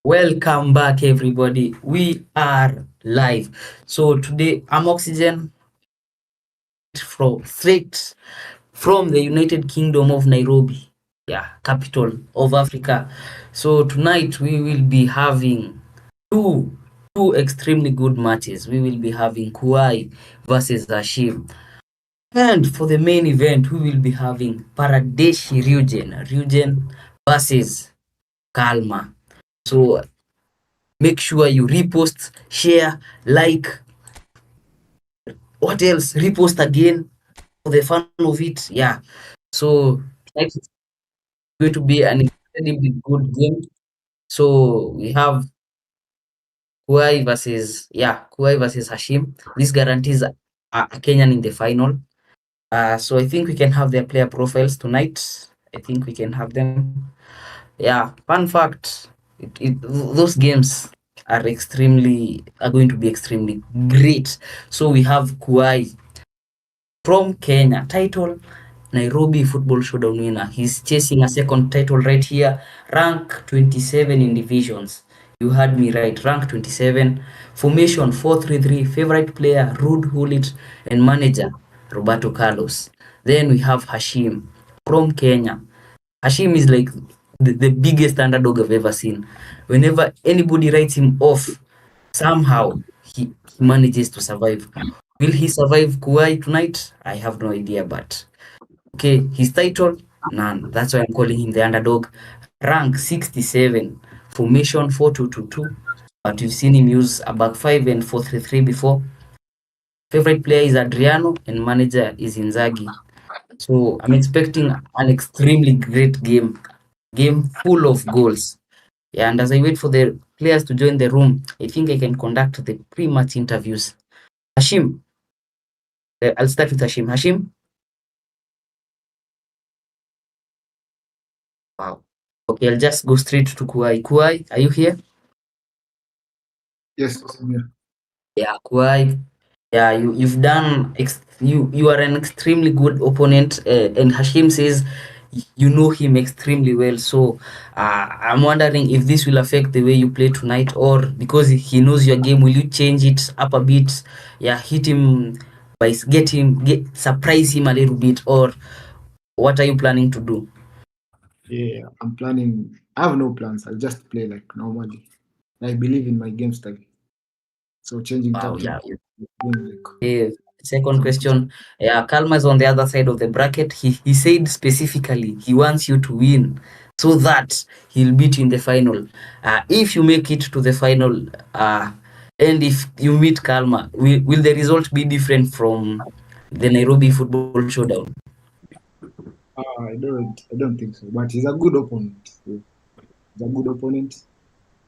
Welcome back, everybody. We are live. So today, I'm Oxygen from straight from the United Kingdom of Nairobi, yeah, capital of Africa. So tonight we will be having two two extremely good matches. We will be having Kuai versus Hashim, and for the main event, we will be having Paradeshi Ryujen versus Kalma. So make sure you repost, share, like, what else? Repost again for the fun of it. Yeah. So next is going to be an incredibly good game. So we have Kuai versus Hashim. This guarantees a Kenyan in the final. So I think we can have their player profiles tonight. I think we can have them. Yeah. Fun fact: those games are going to be extremely great. So we have Kuai from Kenya, title Nairobi Football Showdown winner. He's chasing a second title right here, rank 27 in divisions. You heard me right, rank 27. Formation 4-3-3, favorite player Rude Hulit, and manager Roberto Carlos. Then we have Hashim from Kenya. Hashim is like the biggest underdog I've ever seen. Whenever anybody writes him off, somehow he manages to survive. Will he survive Kuwait tonight? I have no idea, but okay, his title, none. That's why I'm calling him the underdog. Rank 67, formation 4-2-2-2. But you've seen him use a back five and 4-3-3 before. Favorite player is Adriano and manager is Inzaghi. So I'm expecting an extremely great game full of goals. Yeah, and as I wait for the players to join the room, I think I can conduct the pre-match interviews. Hashim, I'll start with Hashim. Hashim, wow. Okay, I'll just go straight to Kuai. Kuai, are you here? Yes, I'm here. Yeah, Kuai. Yeah, you've done you are an extremely good opponent, and Hashim says you know him extremely well. So I'm wondering if this will affect the way you play tonight, or because he knows your game, will you change it up a bit? Yeah, hit him get surprise him a little bit, or what are you planning to do? Yeah, I'm planning. I have no plans. I just play like normally. I believe in my game style. So changing Wow, tactics, yeah. doing like Okay, second something. question. Yeah, Kalma is on the other side of the bracket. He said specifically he wants you to win so that he'll beat you in the final. If you make it to the final, and if you meet Kalma, will the result be different from the Nairobi Football Showdown? I don't think so. But he's a good opponent. So he's a good opponent.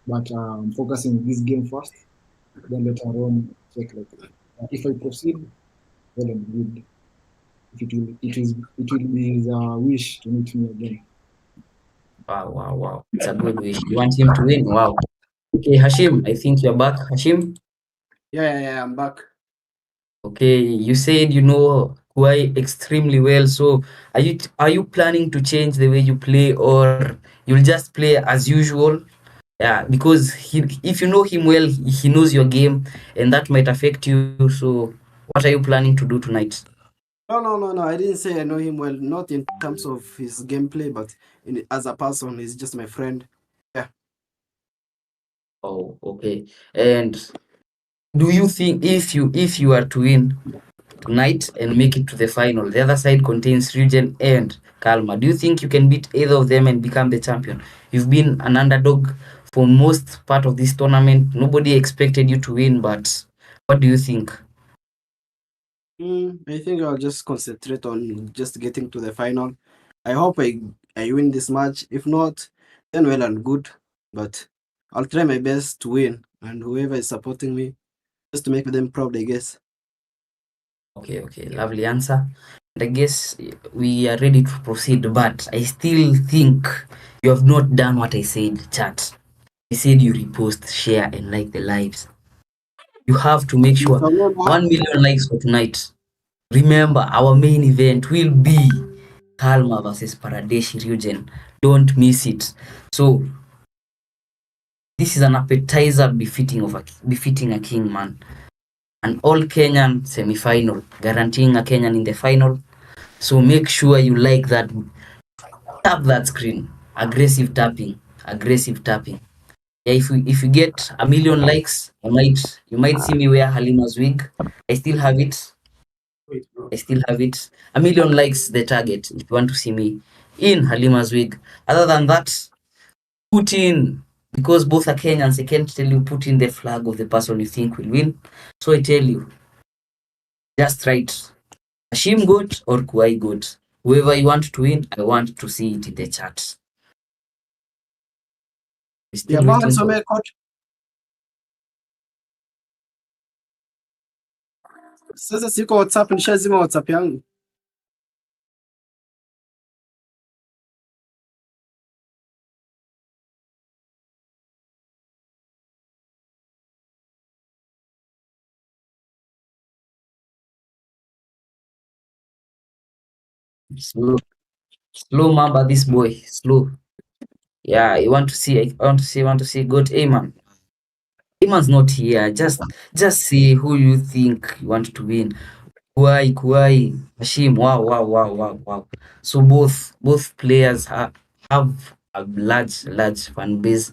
But I'm focusing this game first. Then later on check like if I proceed, well and good. If it will be his wish to meet me again. Wow, wow, wow. It's a good wish. You want him to win? Wow. Okay, Hashim, I think you're back. Hashim? Yeah, I'm back. Okay, you said you know Kawhi extremely well. So are you planning to change the way you play, or you'll just play as usual? Yeah, because if you know him well, he knows your game, and that might affect you. So what are you planning to do tonight? No. I didn't say I know him well, not in terms of his gameplay, but as a person, he's just my friend. Yeah. Oh, okay. And do you think if you are to win tonight and make it to the final, the other side contains Regent and Kalma. Do you think you can beat either of them and become the champion? You've been an underdog for most part of this tournament. Nobody expected you to win, but what do you think? I think I'll just concentrate on just getting to the final. I hope I win this match. If not, then well and good. But I'll try my best to win, and whoever is supporting me, just to make them proud, I guess. Okay, lovely answer. And I guess we are ready to proceed, but I still think you have not done what I said, chat. I said you repost, share, and like the lives. You have to make sure Remember, 1 million likes for tonight. Remember, our main event will be Kalma versus Paradeshi Ryujen. Don't miss it. So This is an appetizer befitting a king, man. An all Kenyan semi-final, guaranteeing a Kenyan in the final. So make sure you like that. Tap that screen. Aggressive tapping. Yeah, if you get 1 million likes, you might see me wear Halima's wig. I still have it. 1 million likes the target if you want to see me in Halima's wig. Other than that, put in, because both are Kenyans, I can't tell you put in the flag of the person you think will win. So I tell you, just write Hashim goat or Kuai goat. Whoever you want to win, I want to see it in the chat. We're still Jamaa waiting for nisomee coach. Sasa siko WhatsApp, nishazima WhatsApp yangu. slow mamba, this boy slow. Yeah, I want to see goat. Hey man, Iman's not here. Just see who you think you want to win. Kuai, Hashim. Wow. So both players have a large fan base.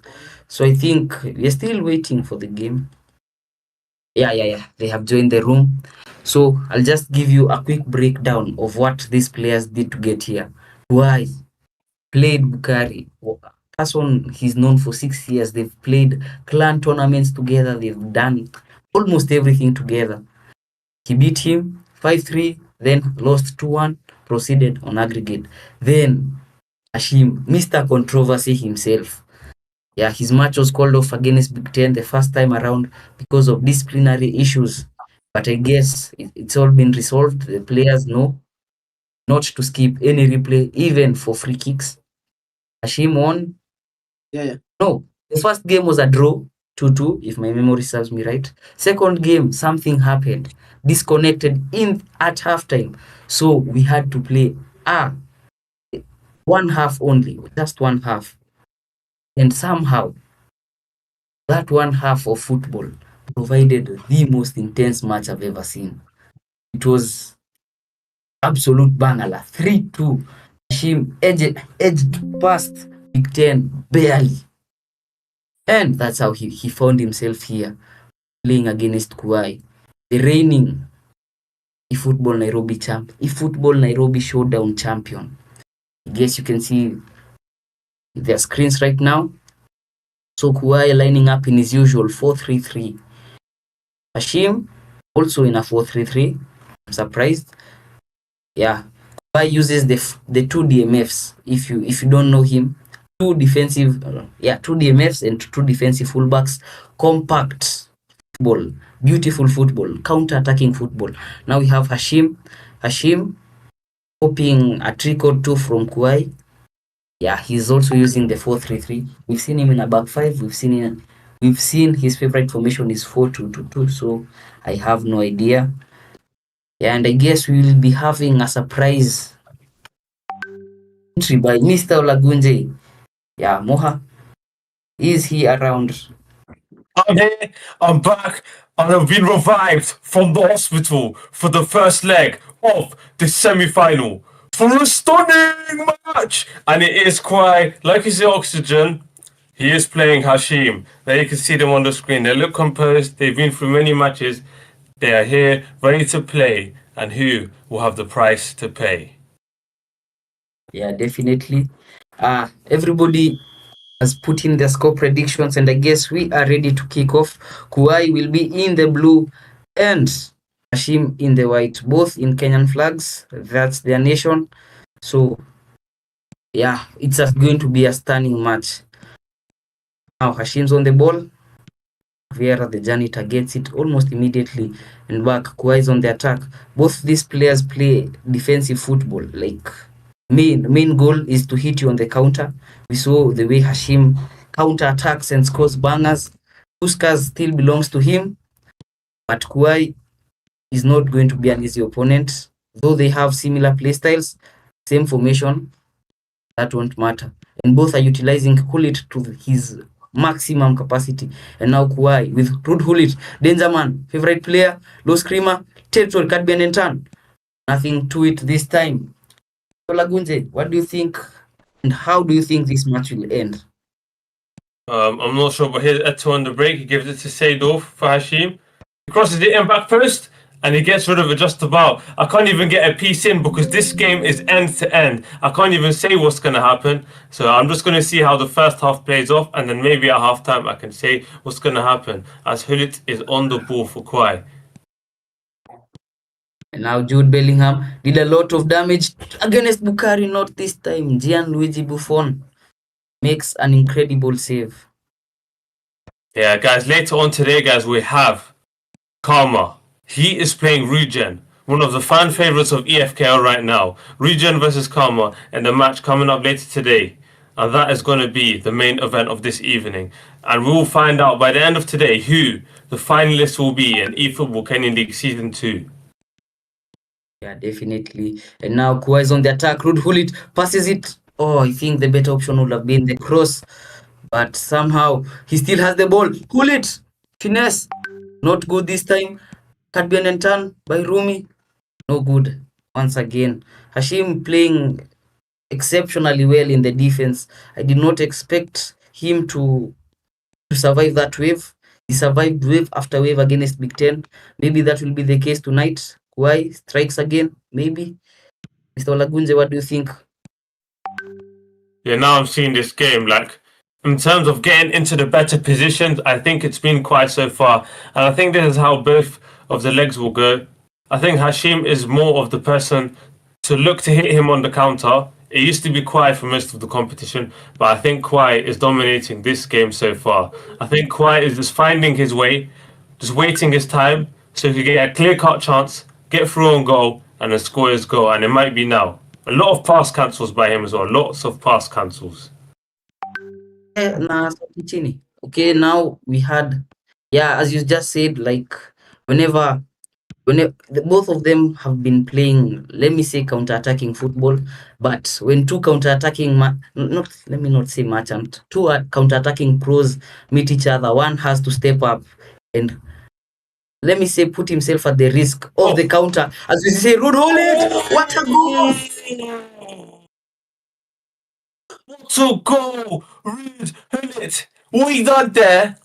So I think we're still waiting for the game. Yeah. They have joined the room. So I'll just give you a quick breakdown of what these players did to get here. Kuai played Bukari. Person he's known for 6 years. They've played clan tournaments together. They've done almost everything together. He beat him 5-3, then lost 2-1, proceeded on aggregate. Then Hashim, Mr. Controversy himself. Yeah, his match was called off against Big Ten the first time around because of disciplinary issues. But I guess it's all been resolved. The players know not to skip any replay, even for free kicks. Hashim won. Yeah. No, the first game was a draw, 2-2, if my memory serves me right. Second game, something happened. Disconnected at halftime. So we had to play one half only, just one half. And somehow, that one half of football provided the most intense match I've ever seen. It was absolute bangala. 3-2. Hashim edged past Big Ten barely. And that's how he found himself here, playing against Kuai, the reigning eFootball Nairobi Showdown champion. I guess you can see their screens right now. So Kuai lining up in his usual 4-3-3. Hashim also in a 4-3-3. I'm surprised. Yeah, Kuai uses the two DMFs. If you don't know him, two DMFs and two defensive fullbacks. Compact football, beautiful football, counter-attacking football. Now we have Hashim hoping a trick or two from Kuai. Yeah, he's also using the 4-3-3. We've seen him in a back five. We've seen his favorite formation is 4-2-2-2. So I have no idea. Yeah, and I guess we will be having a surprise entry by Mr. Olagunje. Yeah, Moha, is he around? I'm here, I'm back, and I've been revived from the hospital for the first leg of the semi-final for a stunning match. And it is quite like his oxygen. He is playing Hashim. There you can see them on the screen. They look composed. They've been through many matches. They are here, ready to play. And who will have the price to pay? Yeah, definitely. Everybody has put in their score predictions, and I guess we are ready to kick off. Kuai will be in the blue and Hashim in the white, both in Kenyan flags. That's their nation. So yeah, it's going to be a stunning match. Now Hashim's on the ball. Vieira, the janitor, gets it almost immediately and back. Kuai's on the attack. Both these players play defensive football. Like main goal is to hit you on the counter. We saw the way Hashim counter attacks and scores bangers. Puskas still belongs to him, but Kuai is not going to be an easy opponent. Though they have similar playstyles, same formation, that won't matter. And both are utilizing Hulit to his maximum capacity. And now Kuai with Ruud Gullit, danger man, favorite player, low screamer, territory, Caribbean and turn. Nothing to it this time. So Lagunje, what do you think and how do you think this match will end? I'm not sure, but here's Eto on the break. He gives it to Seydorf for Hashim. He crosses it in back first, and he gets rid of it just about. I can't even get a piece in because this game is end to end. I can't even say what's going to happen. So I'm just going to see how the first half plays off, and then maybe at halftime I can say what's going to happen as Gullit is on the ball for Kwai. And now Jude Bellingham did a lot of damage against Bukhari, not this time. Gianluigi Buffon makes an incredible save. Yeah, guys, later on today, guys, we have Karma. He is playing Regen, one of the fan favorites of EFKL right now. Regen versus Karma, and the match coming up later today. And that is going to be the main event of this evening. And we will find out by the end of today who the finalists will be in eFootball Kenyan League Season 2. Yeah, definitely. And now Kua is on the attack. Ruud Gullit passes it. Oh, I think the better option would have been the cross. But somehow he still has the ball. Gullit, finesse. Not good this time. Caribbean and turn by Rumi. No good. Once again. Hashim playing exceptionally well in the defense. I did not expect him to survive that wave. He survived wave after wave against Big Ten. Maybe that will be the case tonight. Kuai strikes again, maybe. Mr. Olagunje, what do you think? Yeah, now I'm seeing this game, like, in terms of getting into the better positions, I think it's been quite so far. And I think this is how both of the legs will go. I think Hashim is more of the person to look to hit him on the counter. It used to be Kwai for most of the competition, but I think Kwai is dominating this game so far. I think Kwai is just finding his way, just waiting his time, so he can get a clear-cut chance, get through on goal, and then score his goal. And it might be now. A lot of pass cancels by him as well. Lots of pass cancels. Okay, now we had, yeah, as you just said, like whenever both of them have been playing, let me say, counter-attacking football, but when two counter-attacking two counter-attacking pros meet each other, one has to step up and, let me say, put himself at the risk of the counter. As we say, Ruud Gullit, what a goal! What a goal! Ruud Gullit. What he done there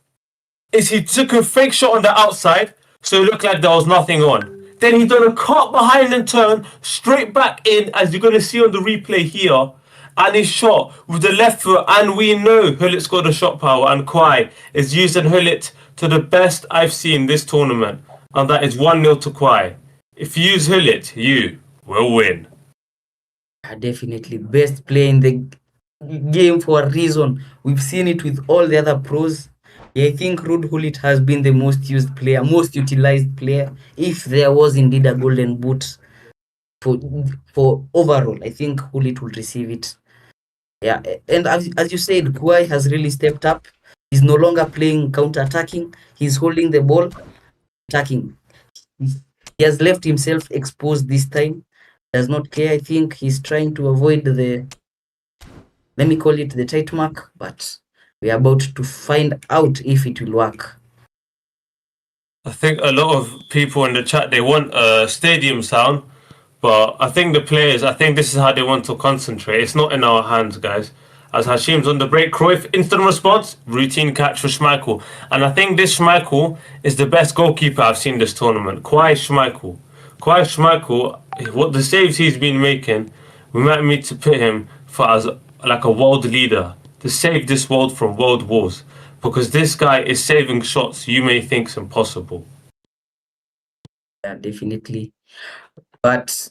is he took a fake shot on the outside, so it looked like there was nothing on. Then he done a cut behind and turn, straight back in, as you're going to see on the replay here. And he shot with the left foot, and we know Gullit's got the shot power, and Kwai is using Gullit to the best I've seen this tournament. And that is 1-0 to Kwai. If you use Gullit, you will win. Definitely best player in the game for a reason. We've seen it with all the other pros. I think Ruud Gullit has been the most used player, most utilized player. If there was indeed a golden boot for overall, I think Gullit will receive it. Yeah, and as you said, Kwai has really stepped up. He's no longer playing counter-attacking. He's holding the ball, attacking. He has left himself exposed this time. Does not care. I think he's trying to avoid the, let me call it the tight mark, but we're about to find out if it will work. I think a lot of people in the chat, they want a stadium sound, but I think the players, I think this is how they want to concentrate. It's not in our hands, guys. As Hashim's on the break, Cruyff, instant response, routine catch for Schmeichel. And I think this Schmeichel is the best goalkeeper I've seen this tournament. Kwai Schmeichel. Kwai Schmeichel, what the saves he's been making, we might need to put him for as like a world leader to save this world from world wars. Because this guy is saving shots you may think is impossible. Yeah, definitely. But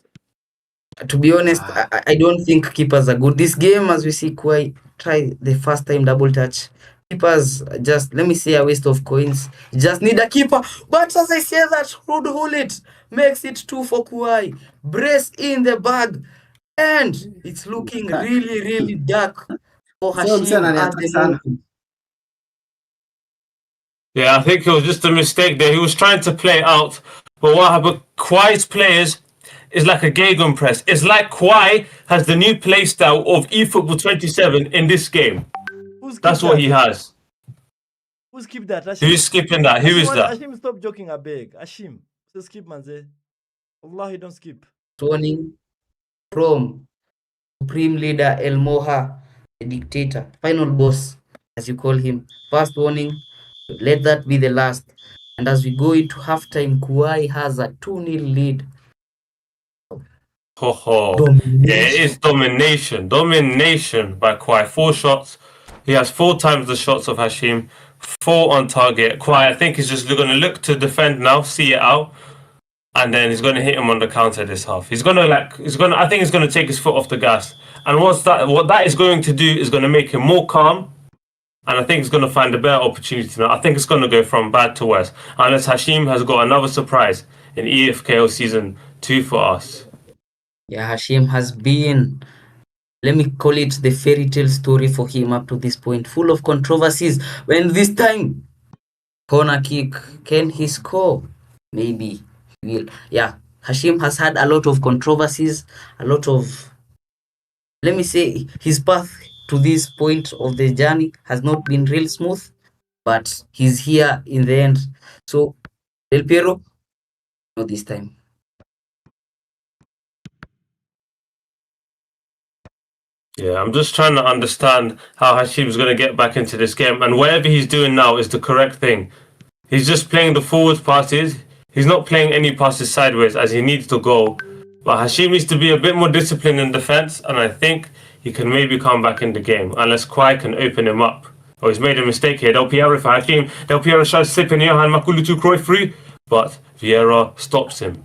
to be honest, I don't think keepers are good. This game, as we see, Kwai try the first time double touch. Keepers just, let me say, a waste of coins. You just need a keeper. But as I say that, Ruud Gullit makes it 2 for Kwai. Brace in the bag. And it's looking really, really dark for Hashim at the moment. Yeah, I think it was just a mistake there. He was trying to play out. But what happened? Kwai's players is like a gegenpress. It's like Kwai has the new play style of eFootball 27 in this game. That's what he has. Who skip that? Hashim? Who's skipping that? Who is that? Hashim, stop joking, I beg. Hashim, so skip, manze. Wallahi, don't skip. Warning from Supreme Leader El Moha, the dictator, final boss, as you call him. First warning, let that be the last. And as we go into halftime, Kuwai has a 2-0 lead. Ho ho. Yeah, it is domination. Domination by Kwai. 4 shots. He has 4 times the shots of Hashim. 4 on target. Kwai, I think he's just going to look to defend now, see it out. And then he's going to hit him on the counter this half. I think he's going to take his foot off the gas. And what that is going to do is going to make him more calm. And I think he's going to find a better opportunity now. I think it's going to go from bad to worse. Unless Hashim has got another surprise in EFKL Season 2 for us. Yeah, Hashim has been, let me call it the fairy tale story for him up to this point, full of controversies. When this time, corner kick, can he score? Maybe he will. Yeah, Hashim has had a lot of controversies, a lot of, let me say, his path to this point of the journey has not been real smooth, but he's here in the end. So, Del Piero, not this time. Yeah, I'm just trying to understand how Hashim's going to get back into this game. And whatever he's doing now is the correct thing. He's just playing the forward passes. He's not playing any passes sideways as he needs to go. But Hashim needs to be a bit more disciplined in defense. And I think he can maybe come back in the game. Unless Kwai can open him up. Oh, he's made a mistake here. Del Piero for Hashim. Del Piero tries to slip in here. And Makulu to Cruyff free. But Vieira stops him.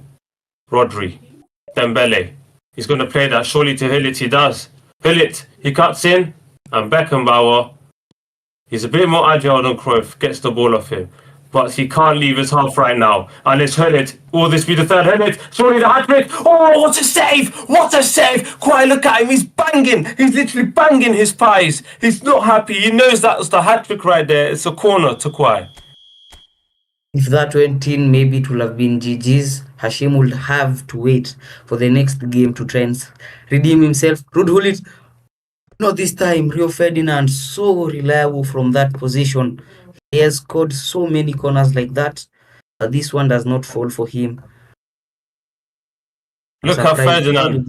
Rodri. Dembele. He's going to play that surely to Hillit. He does. Hillit, he cuts in, and Beckenbauer, he's a bit more agile than Cruyff, gets the ball off him. But he can't leave his half right now. And it's Hillit. Will this be the third Hillit? Surely the hat-trick. Oh, what a save! What a save! Quite look at him. He's banging. He's literally banging his pies. He's not happy. He knows that's the hat-trick right there. It's a corner to Kwai. If that went in, maybe it would have been GG's. Hashim would have to wait for the next game to try and redeem himself. Ruud Gullit, not this time. Rio Ferdinand, so reliable from that position. He has scored so many corners like that, but this one does not fall for him. Look how Ferdinand,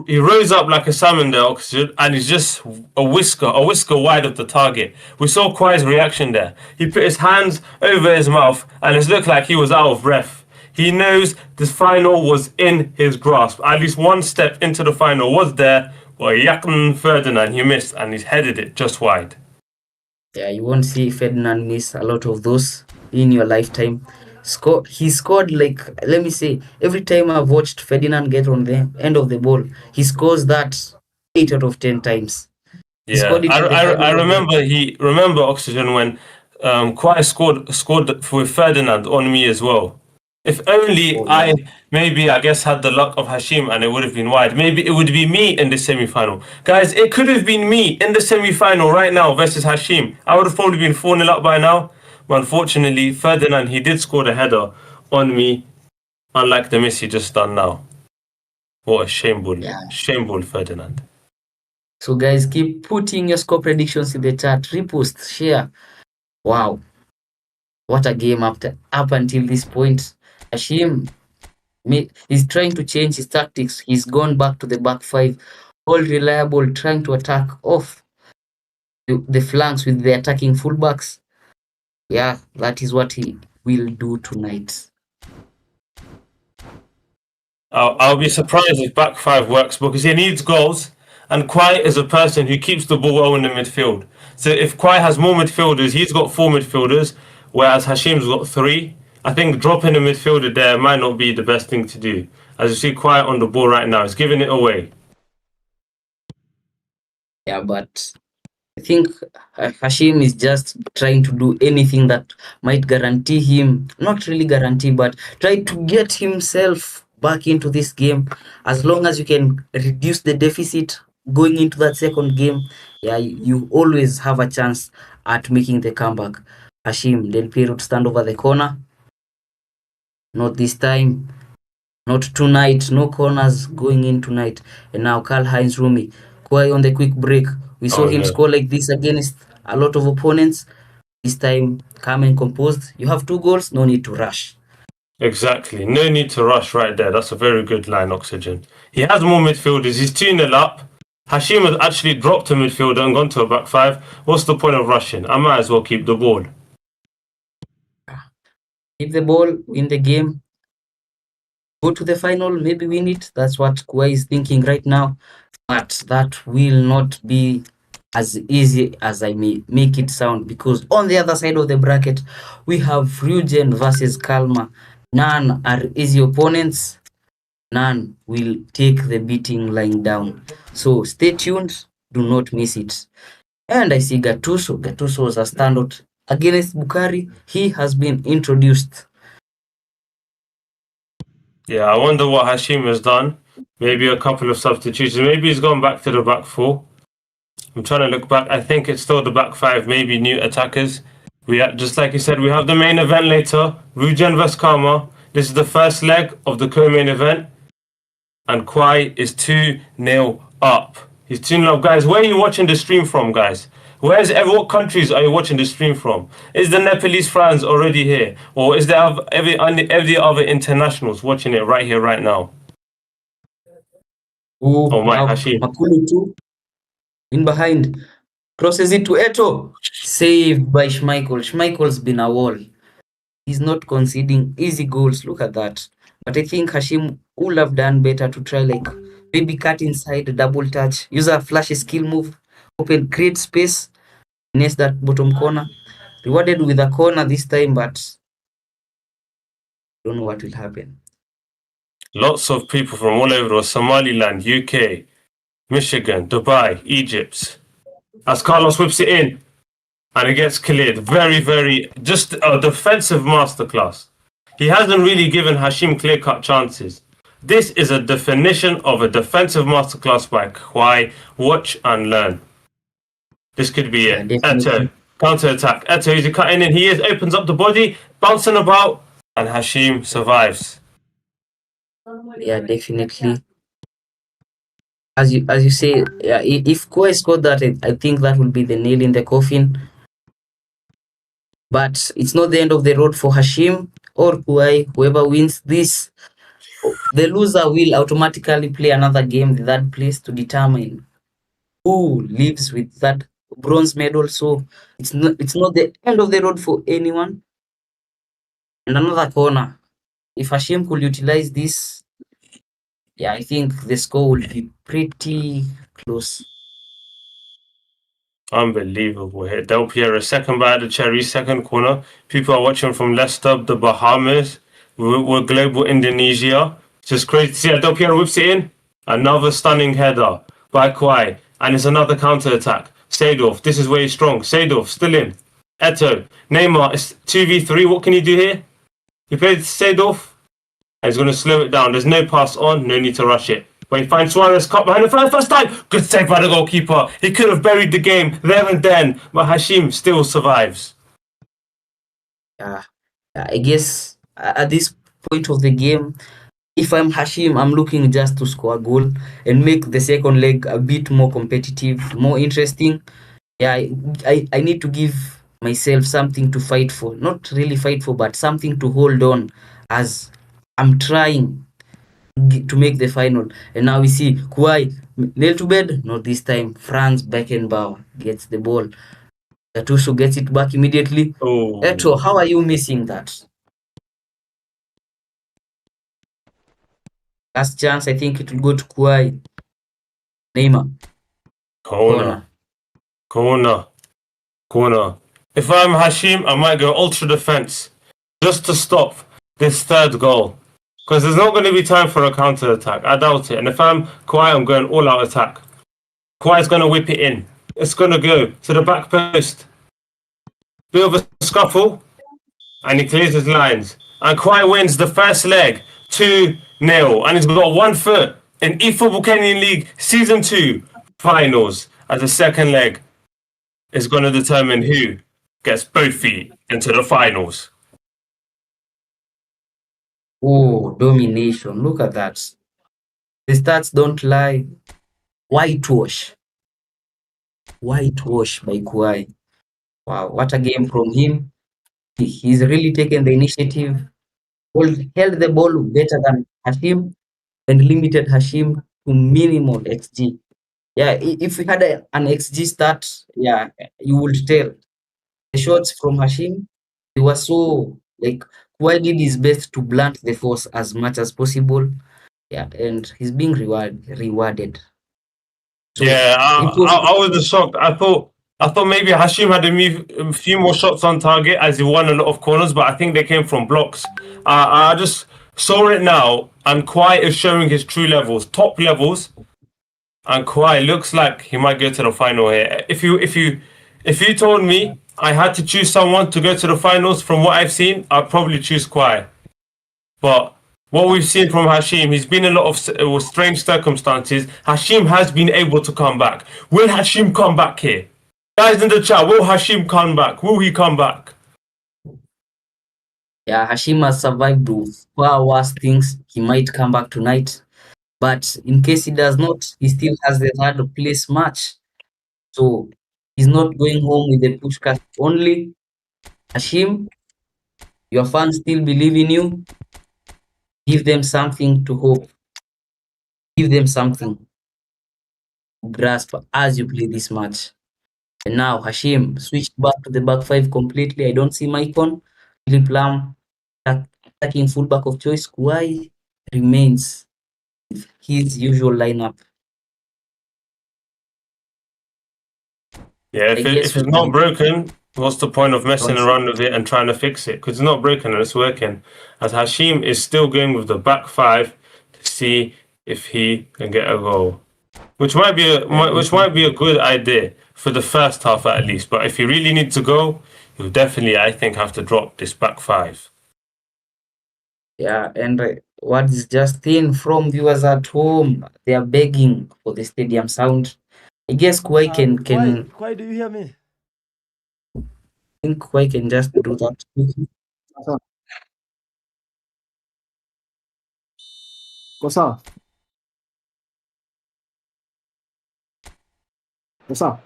he rose up like a salmon there, Oxygen, and he's just a whisker wide of the target. We saw Kwai's reaction there. He put his hands over his mouth, and it looked like he was out of breath. He knows this final was in his grasp. At least one step into the final was there, but Yakun Ferdinand, he missed, and he's headed it just wide. Yeah, you won't see Ferdinand miss a lot of those in your lifetime. He scored, like, let me say, every time I've watched Ferdinand get on the end of the ball, he scores that 8 out of 10 times. Yeah, I remember Oxygen when Kwai scored with Ferdinand on me as well. If only I guess had the luck of Hashim and it would have been wide. Maybe it would be me in the semi-final. Guys, it could have been me in the semi-final right now versus Hashim. I would have probably been 4-0 up by now. But unfortunately, Ferdinand, he did score the header on me, unlike the miss he just done now. What a shameful Ferdinand. So guys, keep putting your score predictions in the chat. Repost, share. Wow. What a game up until this point. Hashim is trying to change his tactics. He's gone back to the back 5. All reliable, trying to attack off the flanks with the attacking fullbacks. Yeah, that is what he will do tonight. I'll be surprised if back 5 works because he needs goals. And Kwai is a person who keeps the ball well in the midfield. So if Kwai has more midfielders, he's got 4 midfielders, whereas Hashim's got 3. I think dropping a midfielder there might not be the best thing to do. As you see, Kwai on the ball right now, he's giving it away. Yeah, but I think Hashim is just trying to do anything that might guarantee him, not really guarantee, but try to get himself back into this game. As long as you can reduce the deficit going into that second game, yeah, you always have a chance at making the comeback. Hashim, Del Piero to stand over the corner. Not this time. Not tonight. No corners going in tonight. And now Karl-Heinz Rummenigge, Kwai on the quick break. We saw him score like this against a lot of opponents. This time, calm and composed. You have 2 goals, no need to rush. Exactly. No need to rush right there. That's a very good line, Oxygen. He has more midfielders. He's 2-0 up. Hashim has actually dropped a midfielder and gone to a back 5. What's the point of rushing? I might as well keep the ball. Keep the ball, win the game, go to the final, maybe win it. That's what Kuwait is thinking right now. But that will not be as easy as I may make it sound, because on the other side of the bracket, we have Rugen versus Kalmar. None are easy opponents. None will take the beating lying down. So stay tuned. Do not miss it. And I see Gattuso. Gattuso was a standout against Bukhari. He has been introduced. Yeah, I wonder what Hashim has done. Maybe a couple of substitutions. Maybe he's gone back to the back 4. I'm trying to look back. I think it's still the back 5, maybe new attackers. Just like you said, we have the main event later. Rugen vs Karma. This is the first leg of the co-main event. And Kwai is 2-0 up. He's 2-0 up. Guys, where are you watching the stream from, guys? What countries are you watching the stream from? Is the Nepalese fans already here? Or is there every other internationals watching it right here, right now? Oh my, Hashim. Makulu too. In behind. Crosses it to Eto. Saved by Schmeichel. Schmeichel's been a wall. He's not conceding easy goals. Look at that. But I think Hashim would have done better to try, like, maybe cut inside, double touch, use a flashy skill move, open, create space, nest that bottom corner. Rewarded with a corner this time, but don't know what will happen. Lots of people from all over, Somaliland, UK, Michigan, Dubai, Egypt. As Carlos whips it in, and it gets cleared. Very, very, just a defensive masterclass. He hasn't really given Hashim clear-cut chances. This is a definition of a defensive masterclass by Kwai. Watch and learn. This could be it. Eto, counter-attack. Eto, he's cutting in. He opens up the body, bouncing about, and Hashim survives. Yeah, definitely. As you say, yeah, if Kwai scored that, I think that will be the nail in the coffin. But it's not the end of the road for Hashim or Kuwai. Whoever wins this, the loser will automatically play another game, the third place, to determine who lives with that bronze medal. So it's not the end of the road for anyone. And another corner. If Hashim could utilize this, yeah, I think the score will be pretty close. Unbelievable here. Del Piero, second by the cherry, second corner. People are watching from Leicester, the Bahamas. We're global Indonesia. It's just crazy to see Del Piero whips it in. Another stunning header by Kwai. And it's another counter-attack. Seedorf, this is where he's strong. Seedorf, still in. Eto, Neymar, it's 2v3. What can he do here? He plays Seedorf. And he's going to slow it down. There's no pass on, no need to rush it. But he finds Suarez cut behind the first time. Good save by the goalkeeper. He could have buried the game there and then, but Hashim still survives. I guess at this point of the game, if I'm Hashim, I'm looking just to score a goal and make the second leg a bit more competitive, more interesting. Yeah, I need to give myself something to fight for. Not really fight for, but something to hold on as I'm trying to make the final. And now we see Kuwai nail to bed. Not this time. Franz Beckenbauer gets the ball. Gattuso gets it back immediately. Oh, Eto, how are you missing that? Last chance, I think it will go to Kuwai. Neymar. Corner. If I'm Hashim, I might go ultra defense just to stop this third goal. Because there's not going to be time for a counter attack. I doubt it. And if I'm Kwai, I'm going all out attack. Kwai's going to whip it in. It's going to go to the back post. Bit of a scuffle. And he clears his lines. And Kwai wins the first leg 2-0. And he's got 1 foot in eFootball Kenyan League Season 2 finals. As the second leg is going to determine who gets both feet into the finals. Oh, domination. Look at that. The stats don't lie. Whitewash by Kuwai. Wow, what a game from him. He's really taken the initiative, held the ball better than Hashim, and limited Hashim to minimal XG. Yeah, if we had an XG stat, yeah, you would tell. The shots from Hashim, he was so like Kuwait did his best to blunt the force as much as possible. Yeah, and he's being rewarded. So Yeah, it was I was shocked. I thought maybe Hashim had a few more shots on target as he won a lot of corners, but I think they came from blocks. I just saw it now, and Kwai is showing his true levels, top levels, and Kwai looks like he might go to the final here. If you told me I had to choose someone to go to the finals from what I've seen, I'd probably choose Kwai. But what we've seen from Hashim, he's been in a lot of strange circumstances. Hashim has been able to come back. Will Hashim come back here? Guys in the chat, will Hashim come back? Will he come back? Yeah, Hashim has survived far worse things. He might come back tonight. But in case he does not, he still has the third place match. So he's not going home with the pushcart only. Hashim, your fans still believe in you. Give them something to hope. Give them something to grasp as you play this match. And now Hashim switched back to the back five completely. I don't see Maicon. Philip Lam attacking fullback of choice. Kuwai remains with his usual lineup. Yeah, if it's not broken, what's the point of messing around with it and trying to fix it? Because it's not broken and it's working. As Hashim is still going with the back five to see if he can get a goal, which might be a good idea for the first half at least. But if he really needs to go, he'll definitely, I think, have to drop this back five. Yeah, and what is just in from viewers at home, they are begging for the stadium sound. I guess Kuwai can. Why do you hear me? I think Kuwai can just do that. Kosa. Kosa.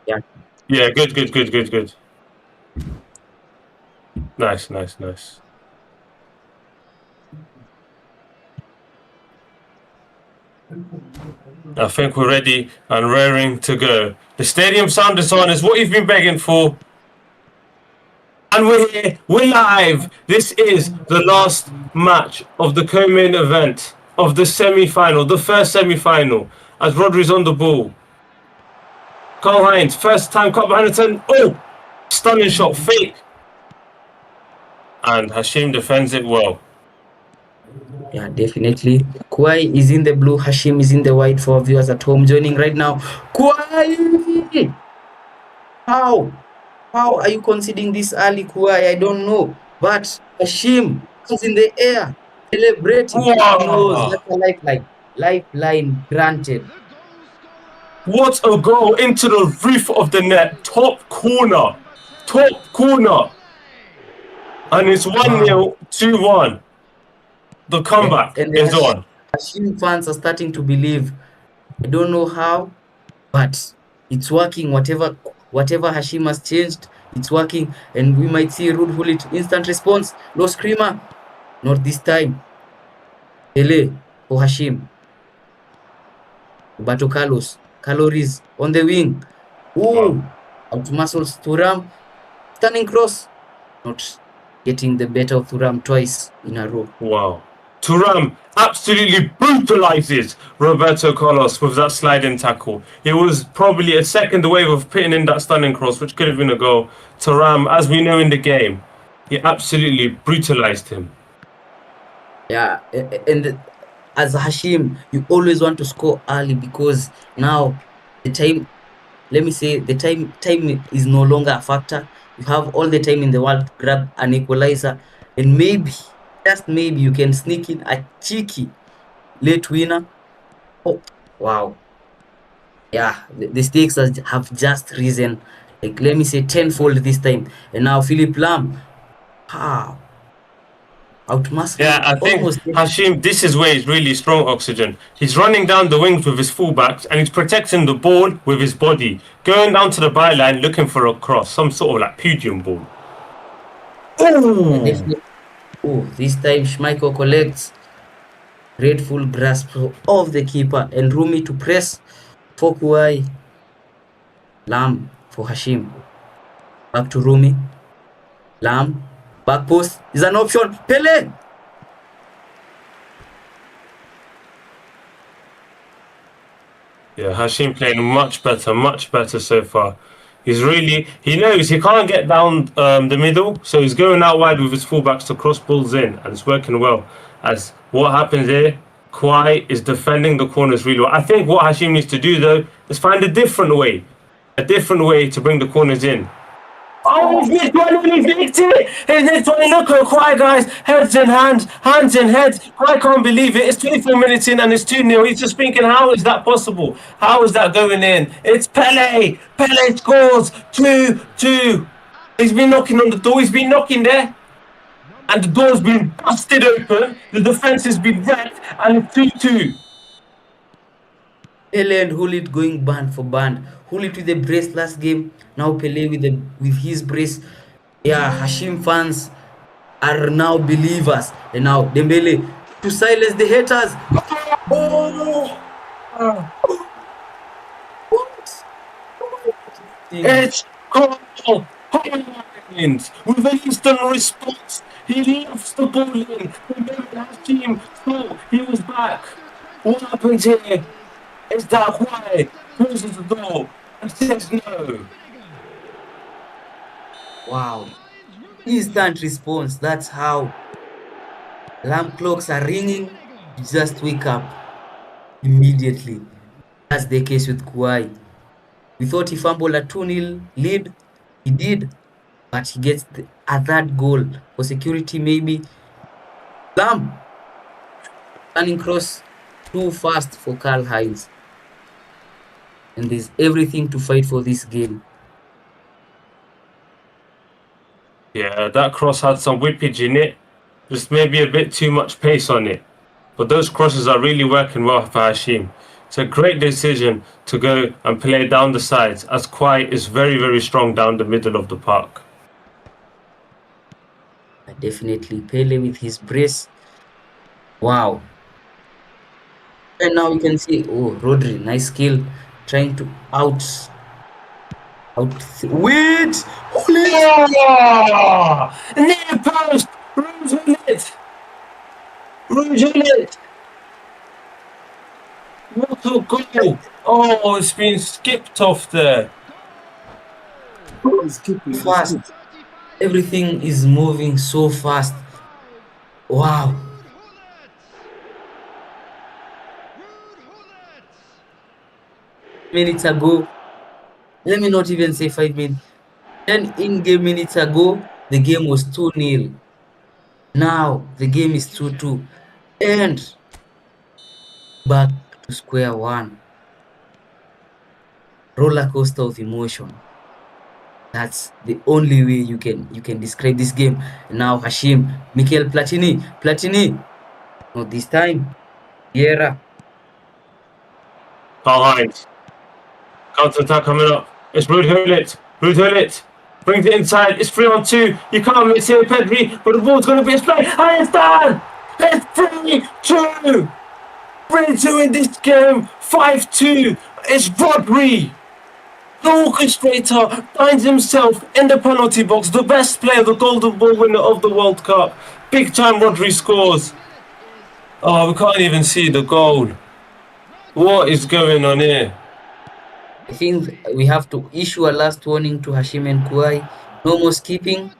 Yeah. Yeah, good. Nice. I think we're ready and raring to go. The stadium sound is on. Is what you've been begging for. And we're here. We're live. This is the last match of the co-main event of the semi-final, the first semi-final, as Rodri's on the ball. Karl-Heinz, first time cut behind the 10. Oh! Stunning shot, fake. And Hashim defends it well. Yeah, definitely. Kuwai is in the blue, Hashim is in the white for viewers at home joining right now. Kuwai! How are you conceding this early, Kuwai? I don't know. But Hashim is in the air, celebrating. Wow. That's a lifeline. Lifeline granted. What a goal into the roof of the net. Top corner. And it's 1-0, 2-1. The comeback is on. Hashim fans are starting to believe. I don't know how, but it's working. Whatever Hashim has changed, it's working. And we might see Rude Hullet instant response. No screamer. Not this time. Pele for Hashim. Roberto Carlos. Calories on the wing. Ooh. Out muscles. Thuram. Stunning cross. Not getting the better of Thuram twice in a row. Wow. Thuram absolutely brutalizes Roberto Carlos with that sliding tackle. He was probably a second away of putting in that stunning cross, which could have been a goal. Thuram, as we know in the game, he absolutely brutalized him. Yeah, and as Hashim, you always want to score early because now the time, the time is no longer a factor. You have all the time in the world to grab an equalizer, and maybe, just maybe, you can sneak in a cheeky late winner. Oh, wow. Yeah, the stakes have just risen, like, let me say, tenfold this time. And now Philip Lam. Wow. outmasked Yeah, I think almost. Hashim, this is where he's really strong, Oxygen. He's running down the wings with his fullbacks and he's protecting the ball with his body, going down to the byline looking for a cross, some sort of like Pugian ball. Definitely. Oh, this time Schmeichel collects grateful grasp of the keeper and Rumi to press for Kuai. Lam for Hashim. Back to Rumi. Lam. Back post is an option. Pele. Yeah, Hashim playing much better so far. He knows he can't get down the middle, so he's going out wide with his fullbacks to cross balls in, and it's working well. As what happens here, Kwai is defending the corners really well. I think what Hashim needs to do though is find a different way to bring the corners in. Oh, he's nicked it! He's nicked it! Look at Kwai, guys. Heads in hands in heads. Kwai can't believe it. It's 24 minutes in and it's 2-0. He's just thinking, how is that possible? How is that going in? It's Pele! Pele scores 2-2. He's been knocking on the door. He's been knocking there. And the door's been busted open. The defense has been wrecked. And it's 2-2. Pele and Hulit going band for band. Hulit with the brace last game. Now Pele with his brace. Yeah, Hashim fans are now believers. And now Dembele to silence the haters. Oh! It's Cole Hines with an instant response. He lifts the ball in. The team thought he was back. What happens here? Is that Kwai closes the door and says no. Wow. Instant response. That's how alarm clocks are ringing. You just wake up immediately. That's the case with Kuai. We thought he fumbled a 2-0 lead. He did. But he gets a third goal for security maybe. Lam running cross too fast for Carl Hines. And there's everything to fight for this game. Yeah, that cross had some whippage in it. Just maybe a bit too much pace on it. But those crosses are really working well for Hashim. It's a great decision to go and play down the sides as Kwai is very strong down the middle of the park. Definitely Pele with his brace. Wow. And now you can see, oh, Rodri, nice skill, trying to wait, Near post, Rouge. What a goal! Oh, it's been skipped off there. Fast. Everything is moving so fast. Wow. Minutes ago, let me not even say 5 minutes. 10 in-game minutes ago, the game was 2-0. Now the game is 2-2. And back to square one. Roller coaster of emotion. That's the only way you can describe this game. Now Hashim, Mikel Platini. Not this time. Vieira. Behind. Counter attack coming up. It's Ruud Gullit. Brings it inside. It's 3-on-2. You can't miss it, Pedri. But the ball's going to be a straight. And it's done. It's 3-2. 3-2 in this game. 5-2. It's Rodri. The orchestrator finds himself in the penalty box. The best player, the golden ball winner of the World Cup. Big time Rodri scores. Oh, we can't even see the goal. What is going on here? I think we have to issue a last warning to Hashim and Kuai. No more skipping.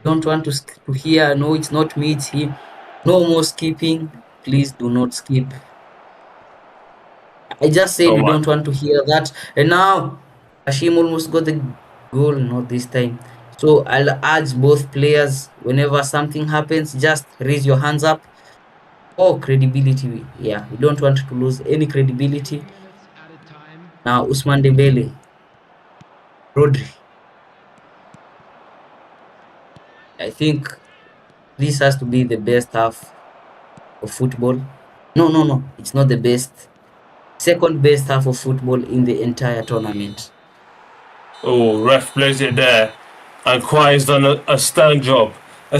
Don't want to hear, no, it's not me, it's him. No more skipping. Please do not skip. I just said we don't want to hear that. And now Hashim almost got the goal, not this time. So I'll urge both players, whenever something happens, just raise your hands up. Oh, credibility. Yeah, we don't want to lose any credibility. Now Ousmane Dembele, Rodri. I think This has to be the best half of football. No, it's not the best. Second best half of football in the entire tournament. Oh, ref plays it there. And Kwai's done a stunning job. He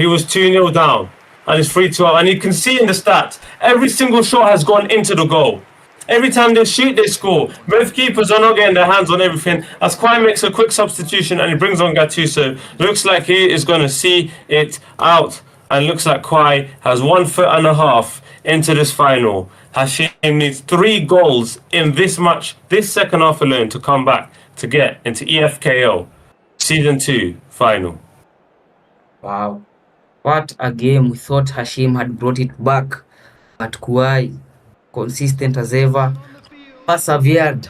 was 2-0 down. And it's 3-2 up. And you can see in the stats, every single shot has gone into the goal. Every time they shoot, they score. Both keepers are not getting their hands on everything. As Kwai makes a quick substitution and he brings on Gattuso, looks like he is going to see it out. And looks like Kwai has 1 foot and a half into this final. Hashim needs 3 goals in this match, this second half alone, to come back to get into EFKO Season 2 final. Wow. What a game. We thought Hashim had brought it back. But Kwai, consistent as ever, persevered.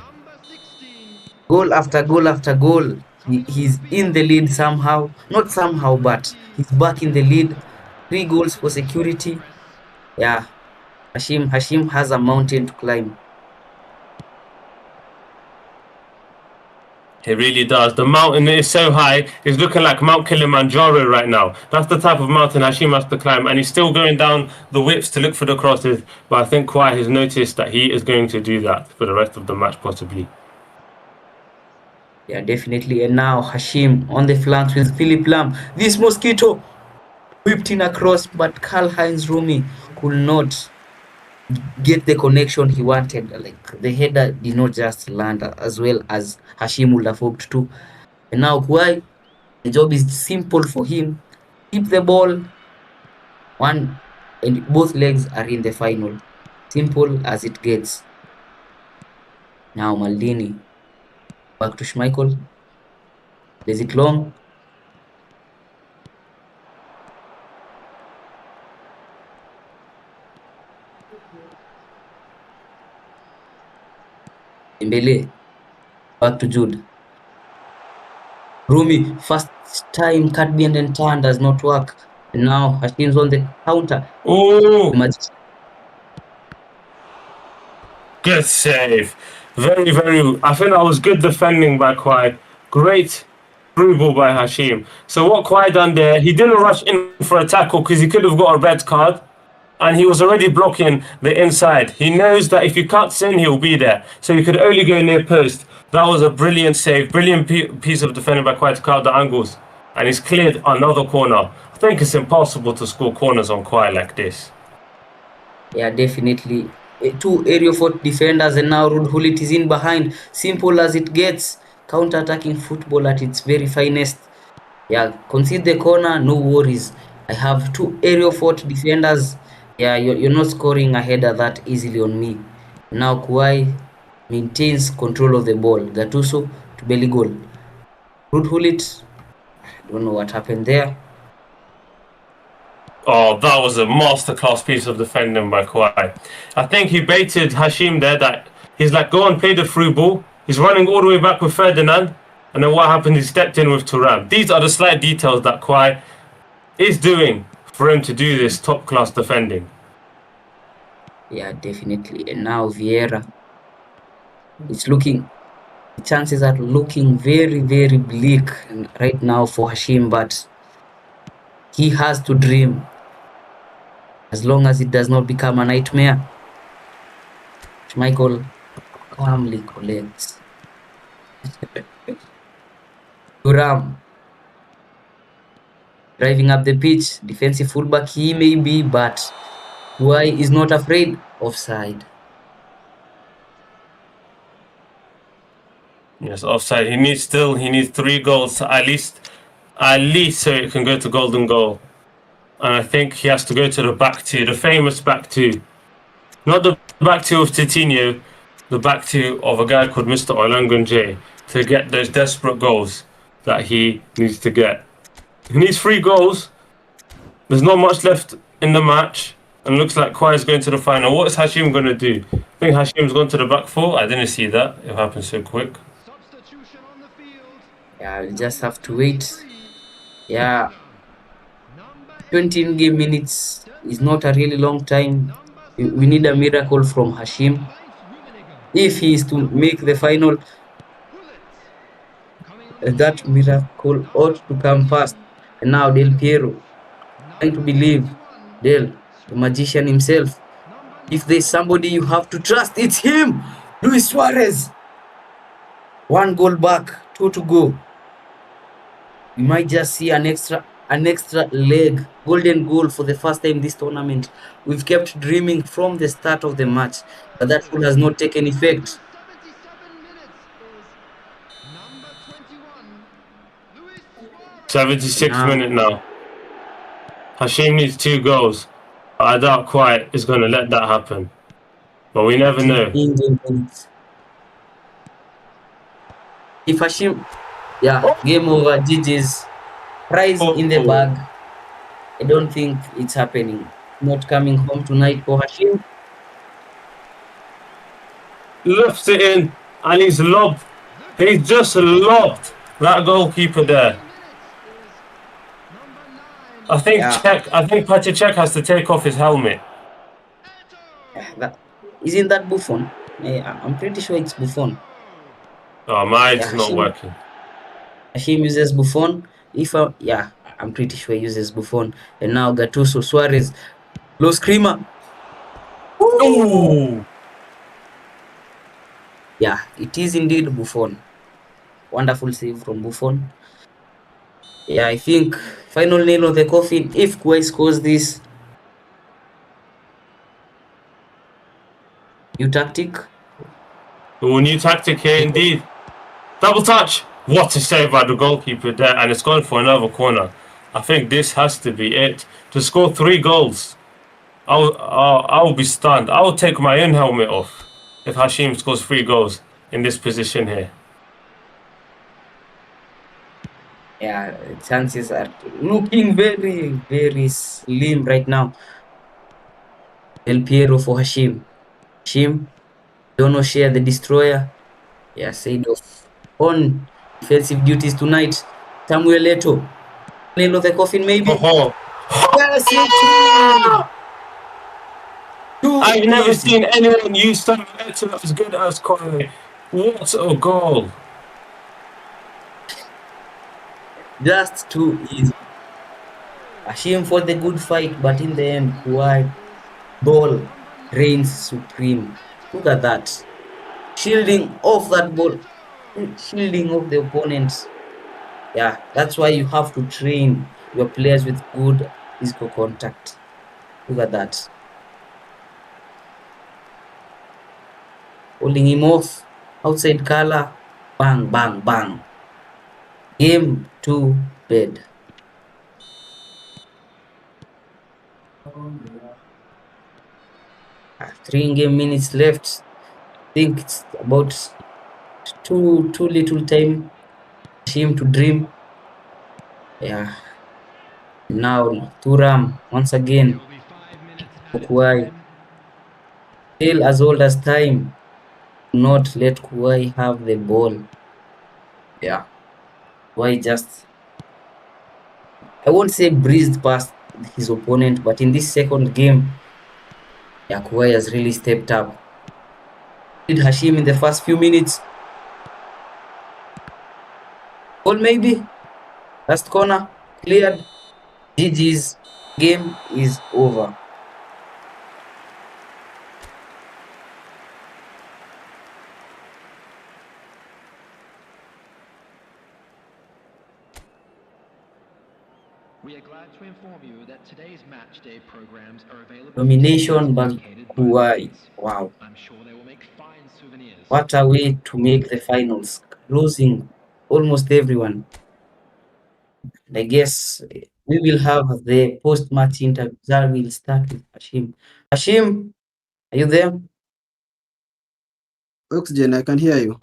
Goal after goal after goal. He's in the lead somehow. Not somehow, but he's back in the lead. 3 goals for security. Yeah. Hashim has a mountain to climb. It really does. The mountain is so high, it's looking like Mount Kilimanjaro right now. That's the type of mountain Hashim has to climb, and he's still going down the widths to look for the crosses. But I think Kwai has noticed that he is going to do that for the rest of the match, possibly. Yeah, definitely. And now Hashim on the flanks with Philip Lam. This mosquito whipped in across, but Karl-Heinz Rummenigge could not get the connection he wanted. Like, the header did not just land as well as Hashim would have hoped to. And now Kwai, the job is simple for him. Keep the ball, one, and both legs are in the final. Simple as it gets. Now Maldini, back to Schmeichel. Is it long? Dembele, back to Jude. Rumi, first time cut behind and turn does not work. And now Hashim's on the counter. Oh! Good save. Very, I think that was good defending by Kwai. Great through ball by Hashim. So what Kwai done there, he didn't rush in for a tackle because he could have got a red card. And he was already blocking the inside. He knows that if he cuts in, he'll be there. So he could only go near post. That was a brilliant save. Brilliant piece of defending by Kwai to cut out the angles. And he's cleared another corner. I think it's impossible to score corners on Kwai like this. Yeah, definitely. 2 area 4 defenders, and now Ruud Gullit is in behind. Simple as it gets. Counter-attacking football at its very finest. Yeah, concede the corner, no worries. I have 2 area 4 defenders. Yeah, you're not scoring a header that easily on me. Now Kwai maintains control of the ball. Gattuso to belly goal. Ruud Gullit, I don't know what happened there. Oh, that was a masterclass piece of defending by Kwai. I think he baited Hashim there, that he's like, go and play the through ball. He's running all the way back with Ferdinand. And then what happened, he stepped in with Thuram. These are the slight details that Kwai is doing for him to do this top-class defending. Yeah, definitely. And now Vieira. The chances are looking very, very bleak right now for Hashim, but he has to dream. As long as it does not become a nightmare. Schmeichel calmly collects. Thuram driving up the pitch. Defensive fullback he may be, but Kwai is not afraid. Offside. Yes, offside. He needs 3 goals at least so it can go to golden goal. And I think he has to go to the back two, the famous back two. Not the back two of Titinho, the back two of a guy called Mr. Olangunje to get those desperate goals that he needs to get. He needs 3 goals. There's not much left in the match. And looks like Kwai is going to the final. What is Hashim going to do? I think Hashim's gone to the back 4. I didn't see that. It happened so quick. Yeah, we'll just have to wait. Yeah. 20 game minutes is not a really long time. We need a miracle from Hashim. If he is to make the final, that miracle ought to come fast. And now Del Piero. trying to believe. Dale, the magician himself. If there's somebody you have to trust, it's him. Luis Suarez. 1 goal back, 2 to go. We might just see an extra leg, golden goal for the first time this tournament. We've kept dreaming from the start of the match, but that goal has not taken effect. 76 Now, minute now. Hashim needs 2 goals. I doubt quite is going to let that happen. But we never know. in-game minutes. If Hashim, game over, GG's. Prize in the bag. I don't think it's happening. Not coming home tonight for Hashim. Lifts it in and he's lobbed. He's just lobbed that goalkeeper there. I think Petr Cech has to take off his helmet. Isn't that Buffon? I'm pretty sure it's Buffon. Oh, mine's not working. Hashim uses Buffon. I'm pretty sure he uses Buffon. And now Gattuso, Suarez, low screamer. Ooh. Yeah, it is indeed Buffon. Wonderful save from Buffon. Yeah, I think final nail on the coffin. If Kuwait scores this, new tactic. Oh, new tactic here indeed. Double touch. What a save by the goalkeeper there, and it's gone for another corner. I think this has to be it. To score 3 goals, I'll be stunned. I will take my own helmet off if Hashim scores 3 goals in this position here. Yeah, chances are looking very, very slim right now. El Piero for Hashim. Hashim, Dono share the destroyer. Yeah, said off on defensive duties tonight. Samuel Eto'o. Nail of the coffin, maybe. Yes, I've never seen anyone use Samuel Eto'o as good as Conway. What a goal! Just too easy. Hashim for the good fight, but in the end, Kuwait ball reigns supreme. Look at that. Shielding off that ball. Shielding off the opponents. Yeah, that's why you have to train your players with good physical contact. Look at that. Holding him off. Outside color. Bang, bang, bang. Game 2 bed. Three in-game minutes left. I think it's about too little time for him to dream. Yeah. Now Thuram once again. Kuwait. Still as old as time. Not let Kuwait have the ball. Yeah. Kuwait just, I won't say breezed past his opponent, but in this second game, yeah, Kuwait has really stepped up. Did Hashim in the first few minutes. Goal maybe. Last corner cleared. GG's. Game is over. We are glad to inform you that today's match day programs are available. Domination by Kuwait. Wow. I'm sure they will make fine souvenirs. What a way to make the finals. Losing almost everyone. I guess we will have the post-match interview. That will start with Hashim. Hashim, are you there? Oxygen, I can hear you.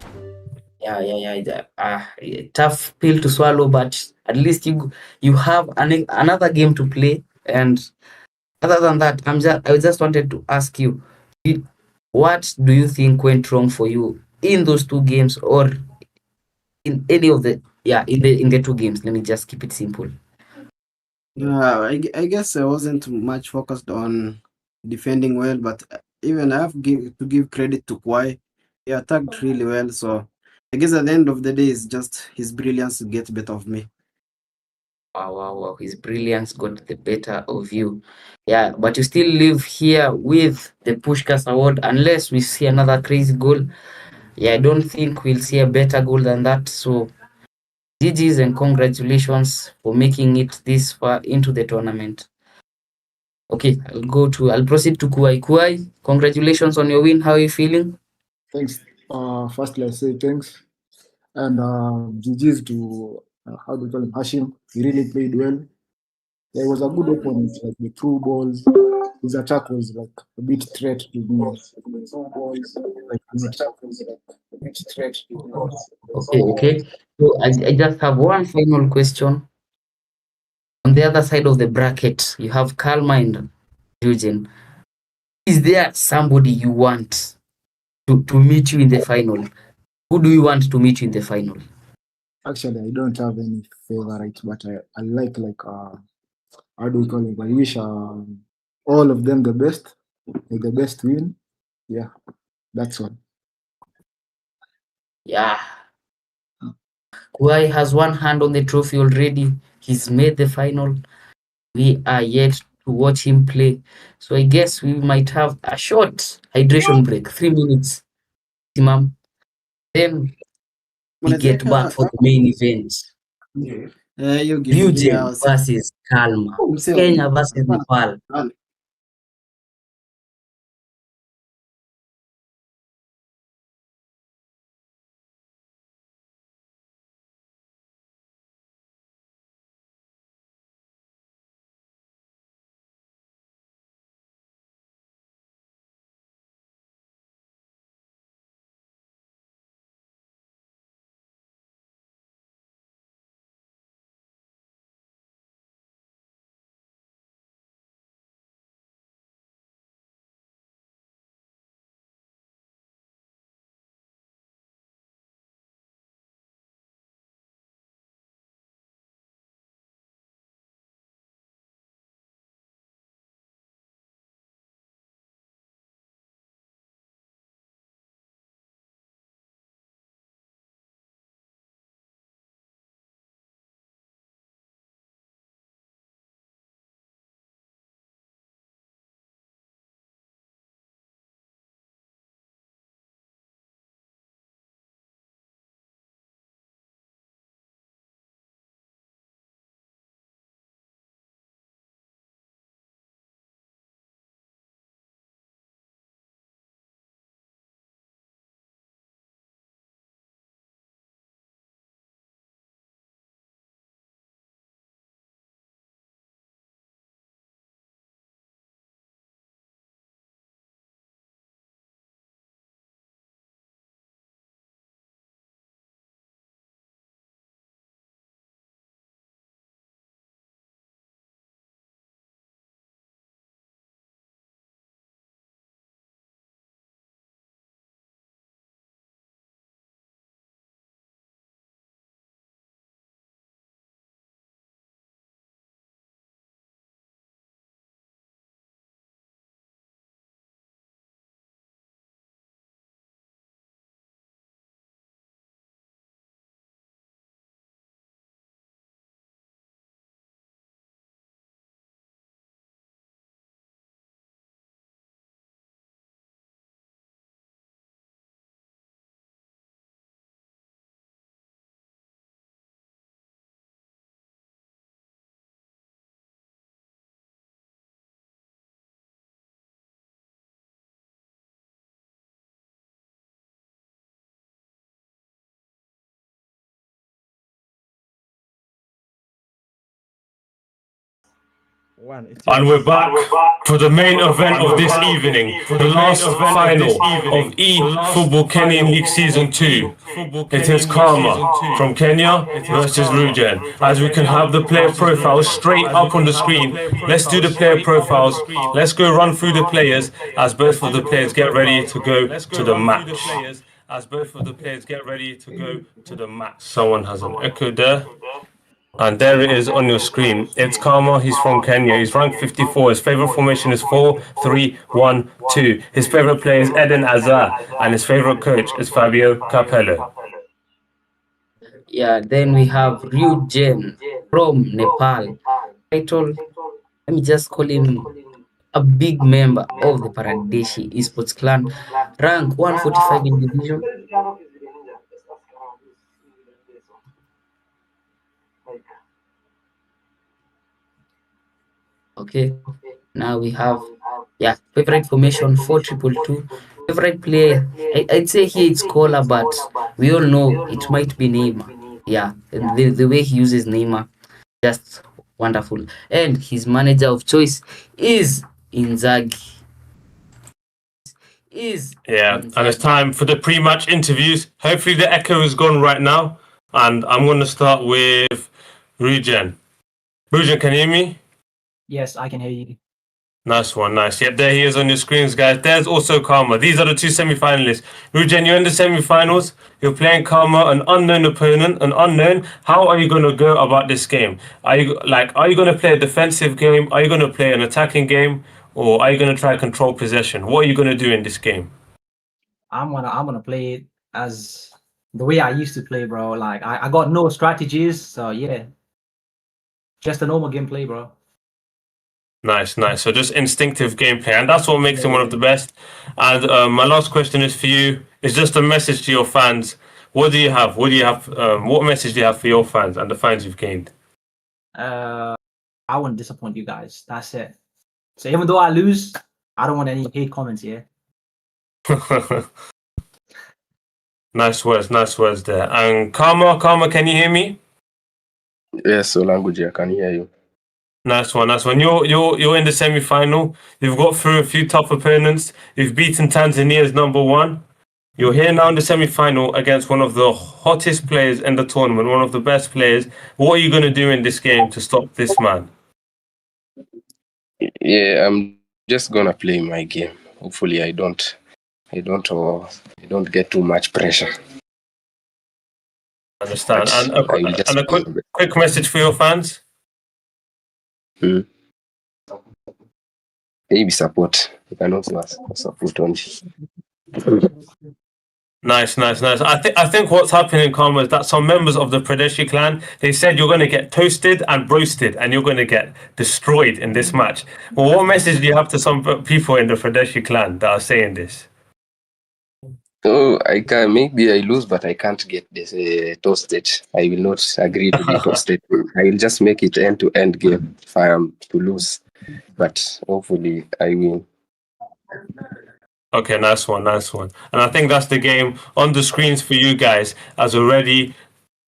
Yeah. Tough pill to swallow, but at least you have another game to play. And other than that, I just wanted to ask you, what do you think went wrong for you in those 2 games, or in any of the in the 2 games? Let me just keep it simple. Yeah, I guess I wasn't much focused on defending well, but even I have to give credit to Kwai. He attacked really well, so I guess at the end of the day, it's just his brilliance to get better of me. Wow. His brilliance got the better of you. Yeah, but you still live here with the Pushkas Award unless we see another crazy goal. Yeah, I don't think we'll see a better goal than that. So, GG's and congratulations for making it this far into the tournament. Okay, I'll proceed to Kuai. Kuai, congratulations on your win. How are you feeling? Thanks. Firstly, I say thanks. And GG's to, how do you call him, Hashim. He really played well. Yeah, it was a good opponent, like the through balls. His attack was like a bit threat to me. Like, Okay. So I just have one final question. On the other side of the bracket, you have Kalma and Eugene. Is there somebody you want to meet you in the final? Who do you want to meet you in the final? Actually, I don't have any favorite, but I like how do we call it? I wish all of them the best, like the best win. Yeah, that's all. Yeah. Kuai has one hand on the trophy already. He's made the final. We are yet to watch him play. So I guess we might have a short hydration break, 3 minutes maximum. Then we get back for the main event. You give me Eugene versus Kalma. Kenya versus Nepal. And we're back for the main event of this evening, the last final of E-Football Kenyan League Season 2. It is Karma from Kenya versus Rugen. As we can have the player profiles straight up on the screen, let's do the player profiles. Let's go run through the players as both of the players get ready to go to the match. Someone has an echo there. And there it is on your screen. It's Karma. He's from Kenya. He's ranked 54. His favorite formation is 4-3-1-2. His favorite player is Eden Azar, and his favorite coach is Fabio Capello. Yeah, then we have Ryujen from Nepal. Title, let me just call him a big member of the Paradeshi Esports clan. Rank 145 in division. Okay, now we have, yeah, favorite formation 4-2-2. Favorite player, I'd say here it's Kola, but we all know it might be Neymar. Yeah, the way he uses Neymar, just wonderful. And his manager of choice is Inzaghi. Yeah, and it's time for the pre-match interviews. Hopefully the echo is gone right now. And I'm going to start with Rujen. Rujen, can you hear me? Yes, I can hear you. Nice one, nice. Yep, there he is on your screens, guys. There's also Karma. These are the two semi-finalists. Rujen, you're in the semi-finals. You're playing Karma, an unknown opponent, an unknown. How are you going to go about this game? Are you going to play a defensive game? Are you going to play an attacking game? Or are you going to try to control possession? What are you going to do in this game? I'm gonna play it as the way I used to play, bro. Like I got no strategies, so yeah. Just a normal gameplay, bro. Nice, nice. So just instinctive gameplay, and that's what makes him one of the best. And my last question is for you. It's just a message to your fans. What do you have? What do you have? What message do you have for your fans and the fans you've gained? I won't disappoint you guys. That's it. So even though I lose, I don't want any hate comments, yeah. Nice words there. And Karma, can you hear me? Yes, so language, I can hear you. Nice one. You're in the semi-final. You've got through a few tough opponents. You've beaten Tanzania's number one. You're here now in the semi-final against one of the hottest players in the tournament, one of the best players. What are you going to do in this game to stop this man? Yeah, I'm just gonna play my game. Hopefully, I don't get too much pressure. Understand. But And a quick message for your fans. Maybe support. You can also support only. Nice. I think what's happening, Karma, is that some members of the Pradeshi clan, they said you're going to get toasted and roasted and you're going to get destroyed in this match. Well, what message do you have to some people in the Pradeshi clan that are saying this? Oh, I can. Maybe I lose, but I can't get this toasted. I will not agree to be toasted. I will just make it end-to-end game if I am to lose. But hopefully, I win. Okay, nice one. And I think that's the game on the screens for you guys as we're ready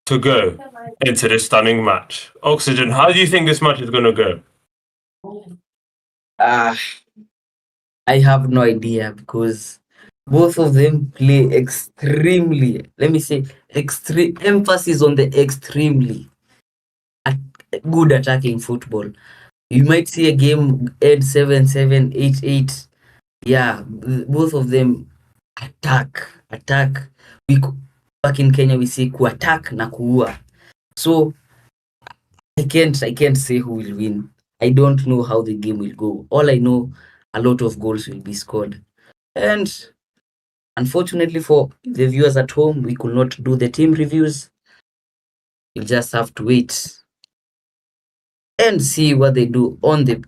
to go into this stunning match. Oxygen, how do you think this match is going to go? I have no idea because both of them play extremely, let me say, extreme emphasis on the extremely good attacking football. You might see a game end 7-7, 8-8. Yeah, both of them attack. Back in Kenya we say kuattack na kuua. So I can't say who will win. I don't know how the game will go. All I know, a lot of goals will be scored. And unfortunately for the viewers at home, we could not do the team reviews. You'll just have to wait and see what they do on the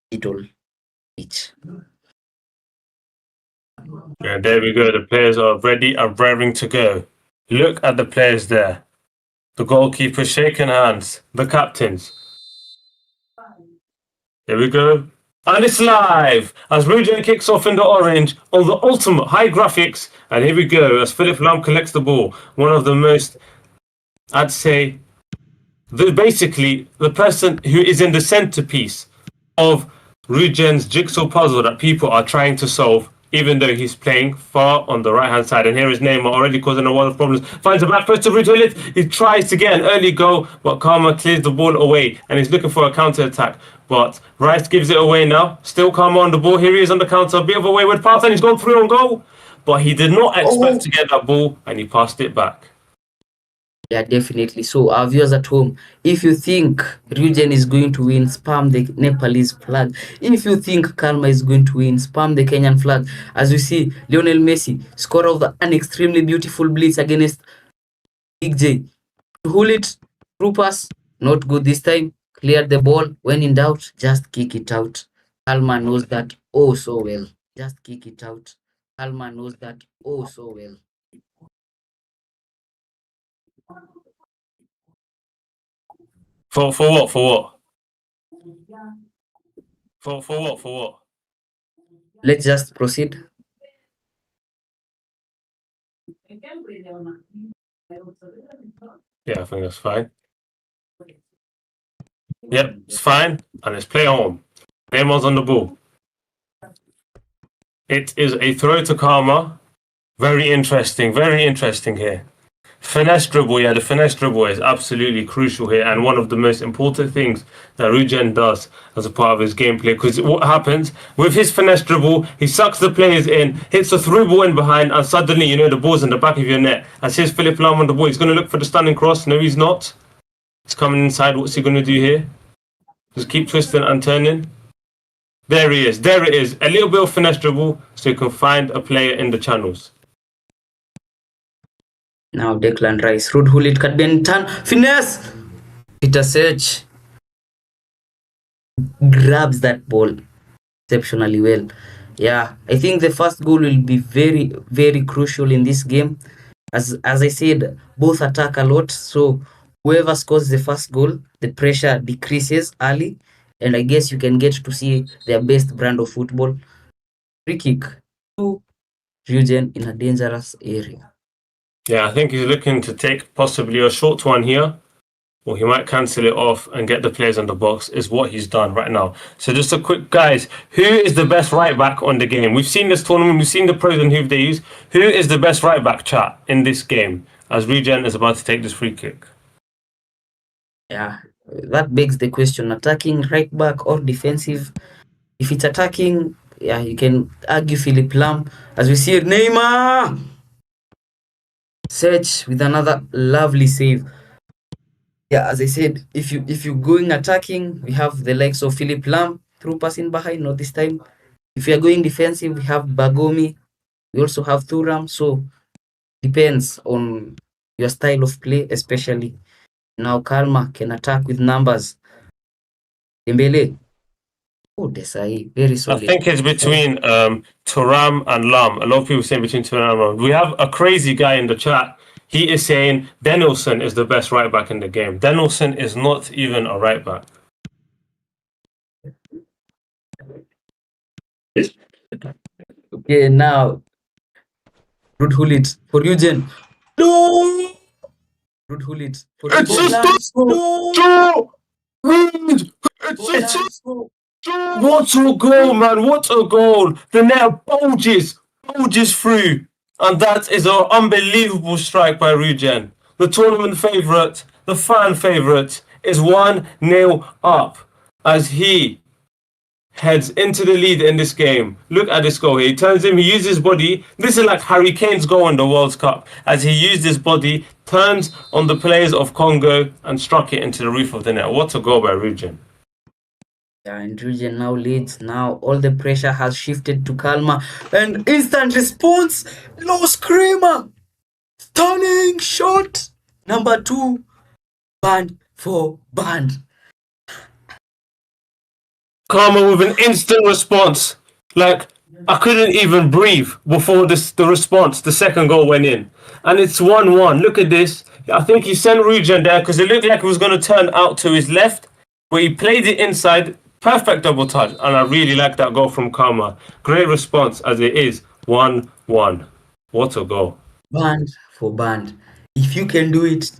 digital pitch. Yeah, there we go. The players are ready and raring to go. Look at the players there. The goalkeeper shaking hands. The captains. Here we go. And it's live as Rujen kicks off in the orange on the ultimate high graphics. And here we go as Philip Lam collects the ball. One of the most, I'd say, basically the person who is in the centerpiece of Rujen's jigsaw puzzle that people are trying to solve, even though he's playing far on the right-hand side. And here is Neymar already causing a lot of problems. Finds a back post to Rujen. He tries to get an early goal, but Karma clears the ball away, and he's looking for a counter-attack. But Rice gives it away now. Still Karma on the ball. Here he is on the counter. A bit of a wayward pass, and he's gone through on goal. But he did not expect to get that ball, and he passed it back. Yeah, definitely. So our viewers at home, if you think Rujen is going to win, spam the Nepalese flag. If you think Karma is going to win, spam the Kenyan flag. As you see, Lionel Messi, scorer of an extremely beautiful blitz against Big J. Hulit, through pass, not good this time. Cleared the ball. When in doubt, just kick it out. Kalma knows that oh so well. Just kick it out. Kalma knows that oh so well. For what? For what? For what? For what? Let's just proceed. Yeah, I think that's fine. Yep, it's fine. And let's play on. Neymar's on the ball. It is a throw to Karma. Very interesting here. Finesse dribble, yeah, the finesse dribble is absolutely crucial here and one of the most important things that Rujen does as a part of his gameplay. Because what happens with his finesse dribble, he sucks the players in, hits a through ball in behind, and suddenly, you know, the ball's in the back of your net. As here's Philip Lahm on the ball, he's going to look for the standing cross. No, he's not. He's coming inside. What's he going to do here? Just keep twisting and turning. There he is. There it is. A little bit of finesse dribble so you can find a player in the channels. Now Declan Rice, Ruud Gullit, Cadben Tan, finesse! Peter Sech grabs that ball exceptionally well. Yeah, I think the first goal will be very, very crucial in this game. As I said, both attack a lot, so whoever scores the first goal, the pressure decreases early, and I guess you can get to see their best brand of football. Free kick to Rujen in a dangerous area. Yeah, I think he's looking to take possibly a short one here, or he might cancel it off and get the players on the box, is what he's done right now. So just a quick, guys, who is the best right back on the game? We've seen this tournament, we've seen the pros and who they use. Who is the best right back, chat, in this game as Regen is about to take this free kick? Yeah, that begs the question, attacking right back or defensive? If it's attacking, yeah, you can argue Philip Lahm. As we see, Neymar! Search with another lovely save. Yeah, as I said, if you going attacking, we have the likes of Philip Lahm through passing behind, not this time. If you are going defensive, we have Bagomi. We also have Thuram. So depends on your style of play, especially. Now Kalma can attack with numbers. Dembele. Oh, Desai, very solid. I think it's between Thuram and Lam. A lot of people say between Thuram and Lam. We have a crazy guy in the chat. He is saying Danielson is the best right back in the game. Danielson is not even a right back. Okay, now Ruud Gullit for Eugen. No! Ruud Gullit for It's just no! It's what a goal, man! What a goal! The net bulges through, and that is an unbelievable strike by Rujen. The tournament favourite, the fan favourite, is 1-0 up as he heads into the lead in this game. Look at this goal here. He turns him, he uses his body. This is like Harry Kane's goal in the World Cup, as he used his body, turns on the players of Congo and struck it into the roof of the net. What a goal by Rujen. Yeah, and Rujen now leads. Now all the pressure has shifted to Kalma. And instant response. No screamer. Stunning shot. Number 2. Band for band. Karma with an instant response. Like, I couldn't even breathe before the response. The second goal went in. And it's 1-1. Look at this. I think he sent Rujen there because it looked like it was going to turn out to his left. But he played it inside. Perfect double touch. And I really like that goal from Karma. Great response as it is 1-1. What a goal. Band for band. If you can do it,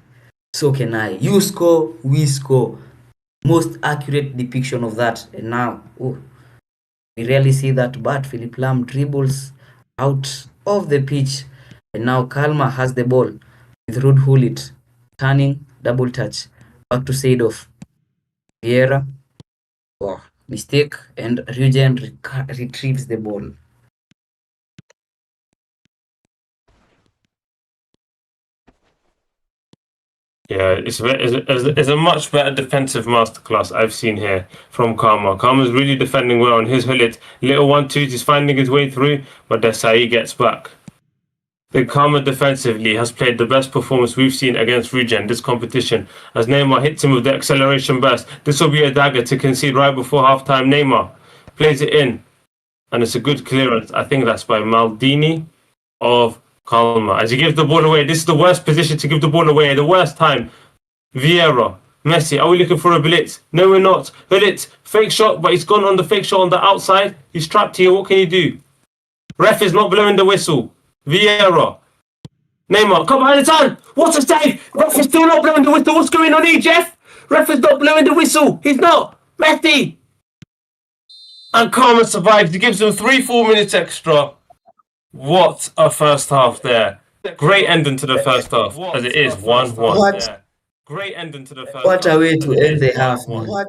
so can I. You score, we score. Most accurate depiction of that. And now, we rarely see that, but Philip Lahm dribbles out of the pitch. And now Kalma has the ball with Ruud Gullit. Turning, double touch. Back to Seedorf. Vieira. Oh, mistake. And Rujen retrieves the ball. Yeah, it's a much better defensive masterclass I've seen here from Karma. Karma's really defending well on his Gullit. Little 1-2, he's finding his way through, but Desai gets back. The Karma defensively has played the best performance we've seen against Regen this competition, as Neymar hits him with the acceleration burst. This will be a dagger to concede right before halftime. Neymar plays it in, and it's a good clearance. I think that's by Maldini of Kalma. As he gives the ball away, this is the worst position to give the ball away at the worst time. Vieira, Messi, are we looking for a blitz? No, we're not. Blitz, fake shot, but he's gone on the fake shot on the outside. He's trapped here. What can he do? Ref is not blowing the whistle. Vieira, Neymar, come on, it's on. What a save! Ref is still not blowing the whistle. What's going on here, Jeff? Ref is not blowing the whistle. He's not. Messi. And Karma survives. He gives them 3-4 minutes extra. What a first half there. Great ending to the first half, as it is 1-1. What? Yeah. Great ending to the first What half. a way to as it end is the half, 1-1. man.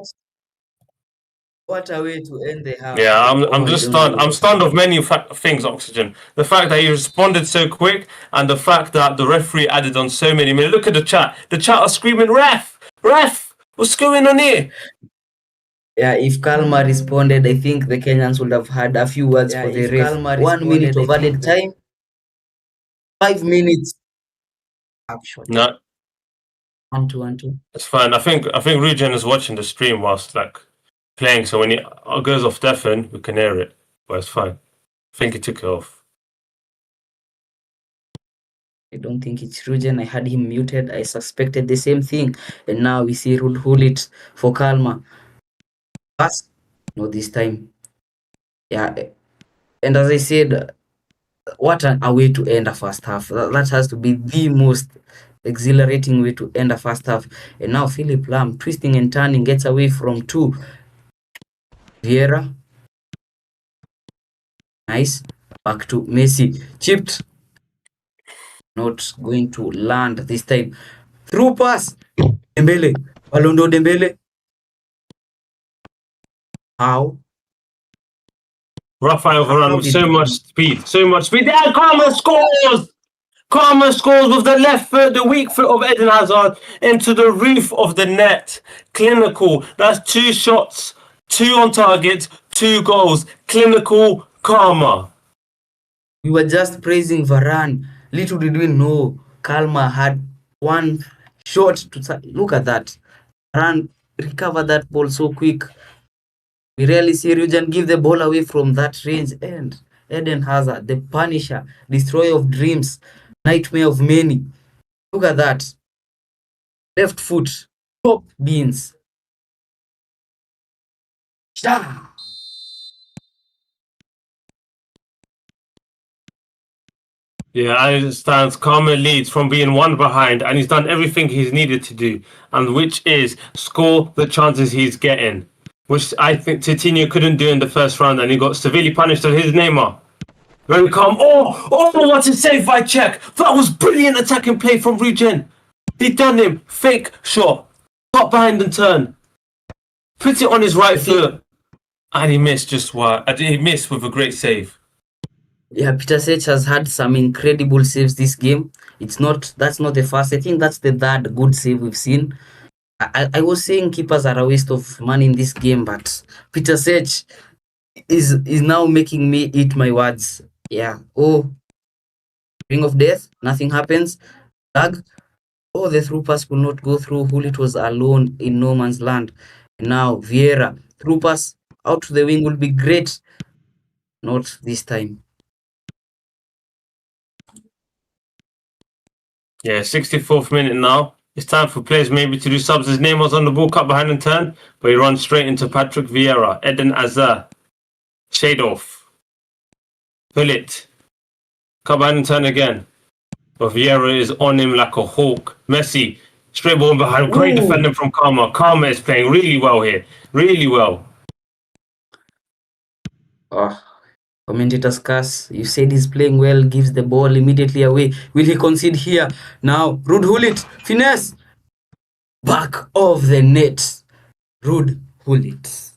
What a way to end the half. Yeah, I'm Oh, just I don't stunned. know. I'm stunned of many things, Oxygen. The fact that he responded so quick, and the fact that the referee added on so many minutes. Look at the chat. The chat are screaming, "Ref! Ref! What's going on here?" Yeah, if Kalma responded, I think the Kenyans would have had a few words for the ref. 1 minute of added time, 5 minutes. Actually, No, 1-2. it's fine. I think Regen is watching the stream whilst playing, so when he goes off deafen, we can hear it. But it's fine. I think he took it off. I don't think it's Rujen. I had him muted. I suspected the same thing. And now we see Hulit for Kalma. Pass. No, this time. Yeah. And as I said, what a way to end a first half. That has to be the most exhilarating way to end a first half. And now Philip Lam, twisting and turning, gets away from 2. Vieira. Nice. Back to Messi. Chipped. Not going to land this time. Through pass. Dembele. Balondo Dembele. How? Rafael Varane How with did so he- much speed, so much speed. There, Karma scores! Karma scores with the left foot, the weak foot of Eden Hazard into the roof of the net. Clinical. That's 2 shots, 2 on target, 2 goals. Clinical Karma. We were just praising Varane. Little did we know Kalma had 1 shot to look at that. Varane recovered that ball so quick. We rarely see Rujen give the ball away from that range. And Eden Hazard, the Punisher, destroyer of dreams, nightmare of many. Look at that. Left foot, top beans. Sha! Yeah, I understand. Karma leads from being 1 behind, and he's done everything he's needed to do, and which is score the chances he's getting, which I think Titinho couldn't do in the first round, and he got severely punished on his Neymar. Very calm. Oh, what a save by Czech. That was brilliant attacking play from Regen. He done him. Fake shot. Top behind and turn. Put it on his right foot. And he missed he missed with a great save. Yeah, Peter Sech has had some incredible saves this game. That's not the first. I think that's the third good save we've seen. I was saying keepers are a waste of money in this game, but Peter Sech is now making me eat my words. Yeah. Oh, ring of death. Nothing happens. Tag. Oh, the through pass will not go through. Hulit was alone in no man's land. Now Vieira through pass out to the wing will be great. Not this time. Yeah, 64th minute now. It's time for players maybe to do subs. His name was on the ball, cut behind and turn, but he runs straight into Patrick Vieira. Eden Hazard. Shade off. Pull it. Cut behind and turn again. But Vieira is on him like a hawk. Messi. Straight ball behind. Great defending from Karma. Karma is playing really well here. Really well. Commentators curse. You said he's playing well, gives the ball immediately away. Will he concede here? Now, Ruud Gullit, finesse. Back of the net. Ruud Gullit.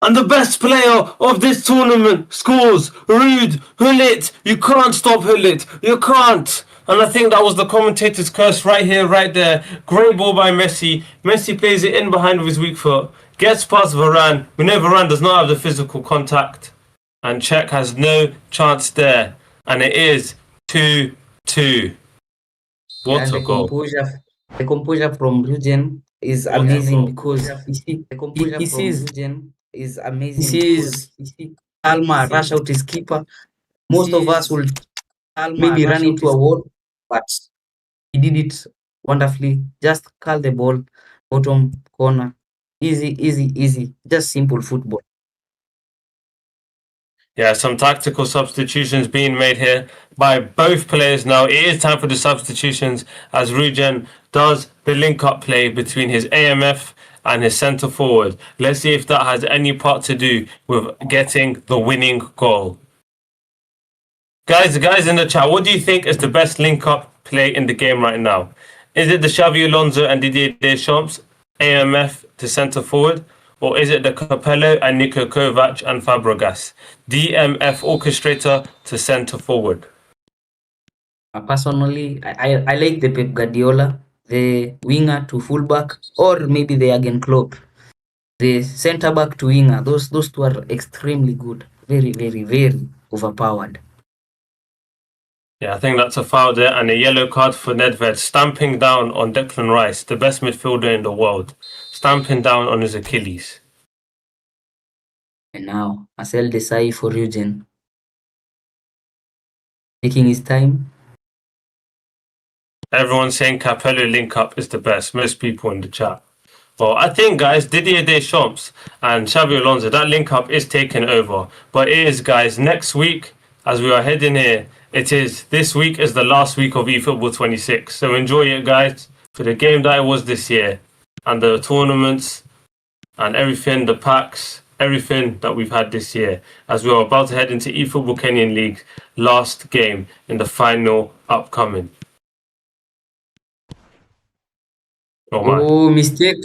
And the best player of this tournament scores. Ruud Gullit. You can't stop Gullit. You can't. And I think that was the commentator's curse right here, right there. Great ball by Messi. Messi plays it in behind with his weak foot. Gets past Varane. We know Varane does not have the physical contact. And Czech has no chance there. And it is 2-2. What And a goal. the composure from Rugen is What a amazing goal. because you see, he sees Alma rush out his keeper. Most of us will maybe run into a wall, but he did it wonderfully. Just curl the ball, bottom corner. Easy. Just simple football. Yeah, some tactical substitutions being made here by both players now. It is time for the substitutions as Rugen does the link-up play between his AMF and his centre forward. Let's see if that has any part to do with getting the winning goal. Guys in the chat, what do you think is the best link-up play in the game right now? Is it the Xavi Alonso and Didier Deschamps AMF to centre forward? Or is it the Capello and Niko Kovac and Fabregas DMF orchestrator to centre forward? Personally, I like the Pep Guardiola, the winger to fullback, or maybe the Jurgen Klopp, the centre back to winger. Those two are extremely good, very overpowered. Yeah, I think that's a foul there and a yellow card for Nedved, stamping down on Declan Rice, the best midfielder in the world, stamping down on his Achilles. And now, Marcel Desailly for Rugen. Taking his time. Everyone's saying Capello link-up is the best, most people in the chat. Well, I think, guys, Didier Deschamps and Xavi Alonso, that link-up is taken over. But it is, guys, next week, as we are heading here, this week is the last week of eFootball 26. So enjoy it, guys, for the game that it was this year and the tournaments and everything, the packs, everything that we've had this year, as we are about to head into eFootball Kenyan League last game in the final upcoming. Oh, mistake.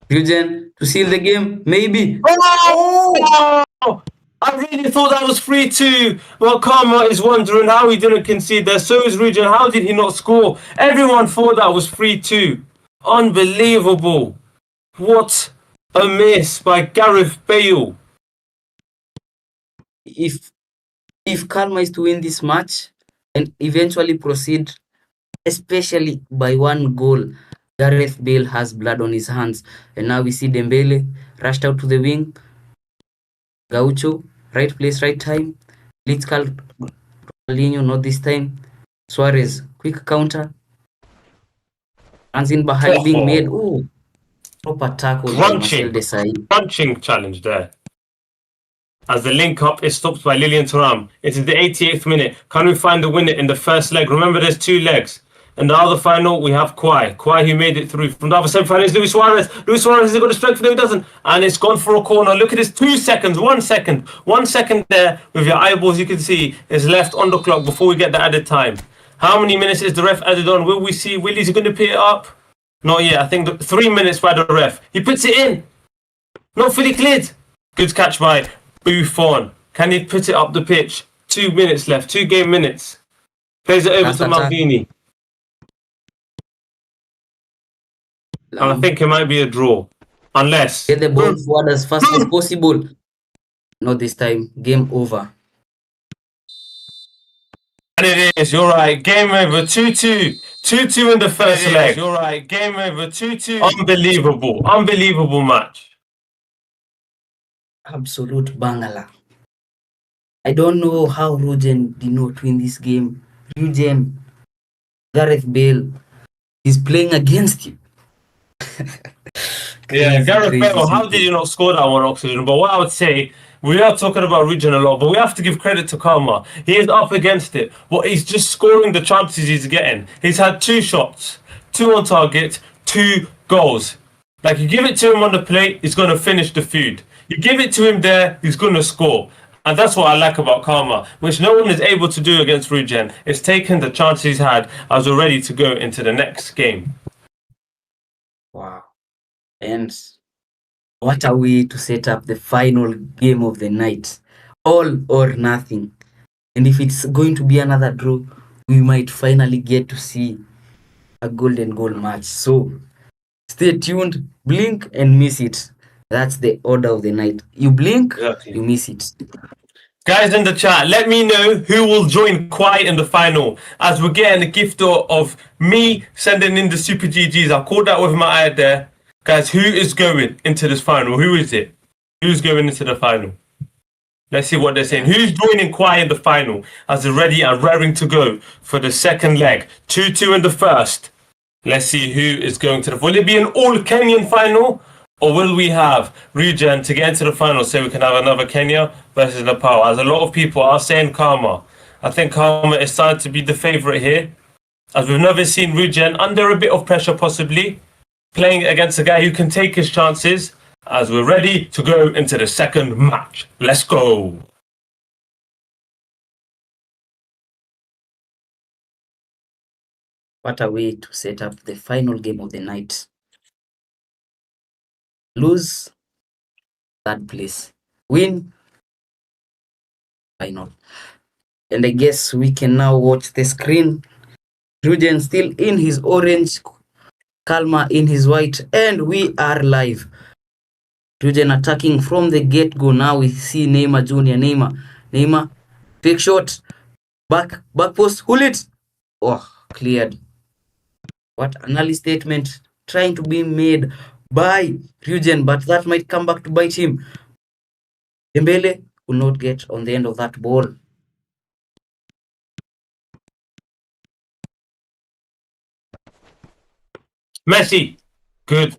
Rugen to seal the game, maybe. Oh! I really thought that was 3-2. Well, Karma is wondering how he didn't concede there. So is Rugen. How did he not score? Everyone thought that was 3-2. Unbelievable. What a miss by Gareth Bale. If Kalma is to win this match and eventually proceed, especially by one goal, Gareth Bale has blood on his hands. And now we see Dembele rushed out to the wing. Gaucho, right place, right time. Blitzkal, Ronaldinho, not this time. Suarez, quick counter. Runs in behind, being made. Oh, proper tackle by Marcel Desailly. Crunching challenge there. As the link-up is stopped by Lilian Thuram. It is the 88th minute. Can we find the winner in the first leg? Remember, there's two legs. In the other final, we have Kwai. Kwai, who made it through. From the other semi-final is Luis Suarez. Luis Suarez has got a strength, no, he doesn't. And it's gone for a corner. Look at this, 2 seconds, 1 second. 1 second there with your eyeballs, you can see, is left on the clock before we get the added time. How many minutes is the ref added on? Will we see? Willie's going to pick it up? Not yet. I think 3 minutes by the ref. He puts it in. Not fully cleared. Good catch by Buffon. Can he put it up the pitch? 2 minutes left. 2 game minutes. Plays it over to Maldini. And I think it might be a draw. Unless... Get the ball forward as fast as possible. Not this time. Game over. And it is. You're right. Game over. 2-2. 2-2 in the first leg. You're right. Game over. 2-2. Unbelievable. Unbelievable match. Absolute bangala. I don't know how Rugen did not win this game. Rugen, Gareth Bale is playing against you. Yeah, Gareth Bale, how did you not score that one, Oxygen? But what I would say, we are talking about Rugen a lot, but we have to give credit to Kalma. He is up against it, but he's just scoring the chances he's getting. He's had 2 shots, 2 on target, 2 goals. Like, you give it to him on the plate, he's going to finish the food. You give it to him there, he's going to score. And that's what I like about Karma, which no one is able to do against Rugen. It's taken the chances he's had as we're ready to go into the next game. Wow. And what a way to set up the final game of the night. All or nothing. And if it's going to be another draw, we might finally get to see a golden goal match. So stay tuned, blink and miss it. That's the order of the night. You blink, Exactly. you miss it. Guys in the chat, let me know who will join quiet in the final, as we're getting a gift of me sending in the Super GGs. I called that with my eye there. Guys, who is going into this final? Who is it? Who's going into the final? Let's see what they're saying. Who's joining quiet in the final as they're ready and raring to go for the second leg? 2-2 in the first. Let's see who is going to the... Will it be an all-Kenyan final? Or will we have Regen to get into the final so we can have another Kenya versus Nepal? As a lot of people are saying Karma. I think Karma is starting to be the favourite here. As we've never seen Regen under a bit of pressure possibly. Playing against a guy who can take his chances. As we're ready to go into the second match. Let's go. What a way to set up the final game of the night. Lose, third place. Win, final. And I guess we can now watch the screen. Rujen still in his orange, Kalma in his white, and we are live. Rujen attacking from the get-go. Now we see Neymar Jr. Neymar, fake shot, back post, hold it. Oh, cleared. What an early statement trying to be made by Rujen, but that might come back to bite him. Dembele will not get on the end of that ball. Messi, good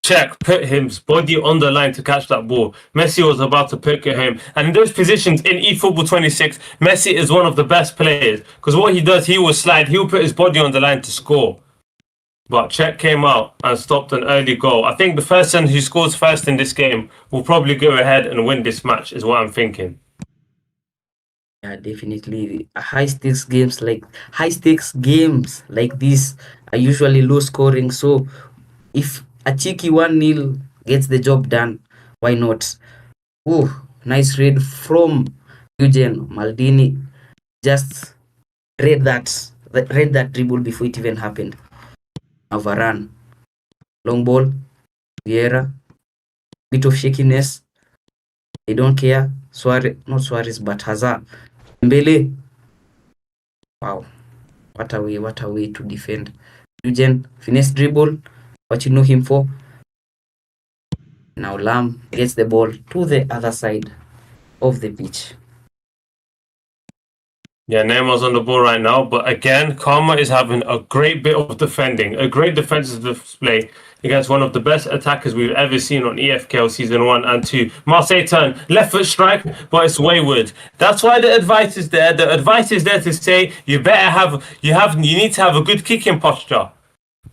check, put his body on the line to catch that ball. Messi was about to pick it home. And in those positions in eFootball 26, Messi is one of the best players because what he does, he will slide, he'll put his body on the line to score. But Czech came out and stopped an early goal. I think the person who scores first in this game will probably go ahead and win this match, is what I'm thinking. Yeah, definitely. High stakes games like this are usually low scoring. So if a cheeky 1-0 gets the job done, why not? Oh, nice read from Eugen Maldini. Just read that dribble before it even happened. Now Varane, long ball, Vieira, bit of shakiness. They don't care. Not Suarez, but Hazard. Mbele. Wow. What a way to defend. Eugen, finesse dribble. What you know him for. Now Lam gets the ball to the other side of the pitch. Yeah, Neymar's on the ball right now, but again, Karma is having a great bit of defending, a great defensive display against one of the best attackers we've ever seen on EFKL Season 1 and 2. Marseille turn, left foot strike, but it's wayward. That's why the advice is there. The advice is there to say you need to have a good kicking posture.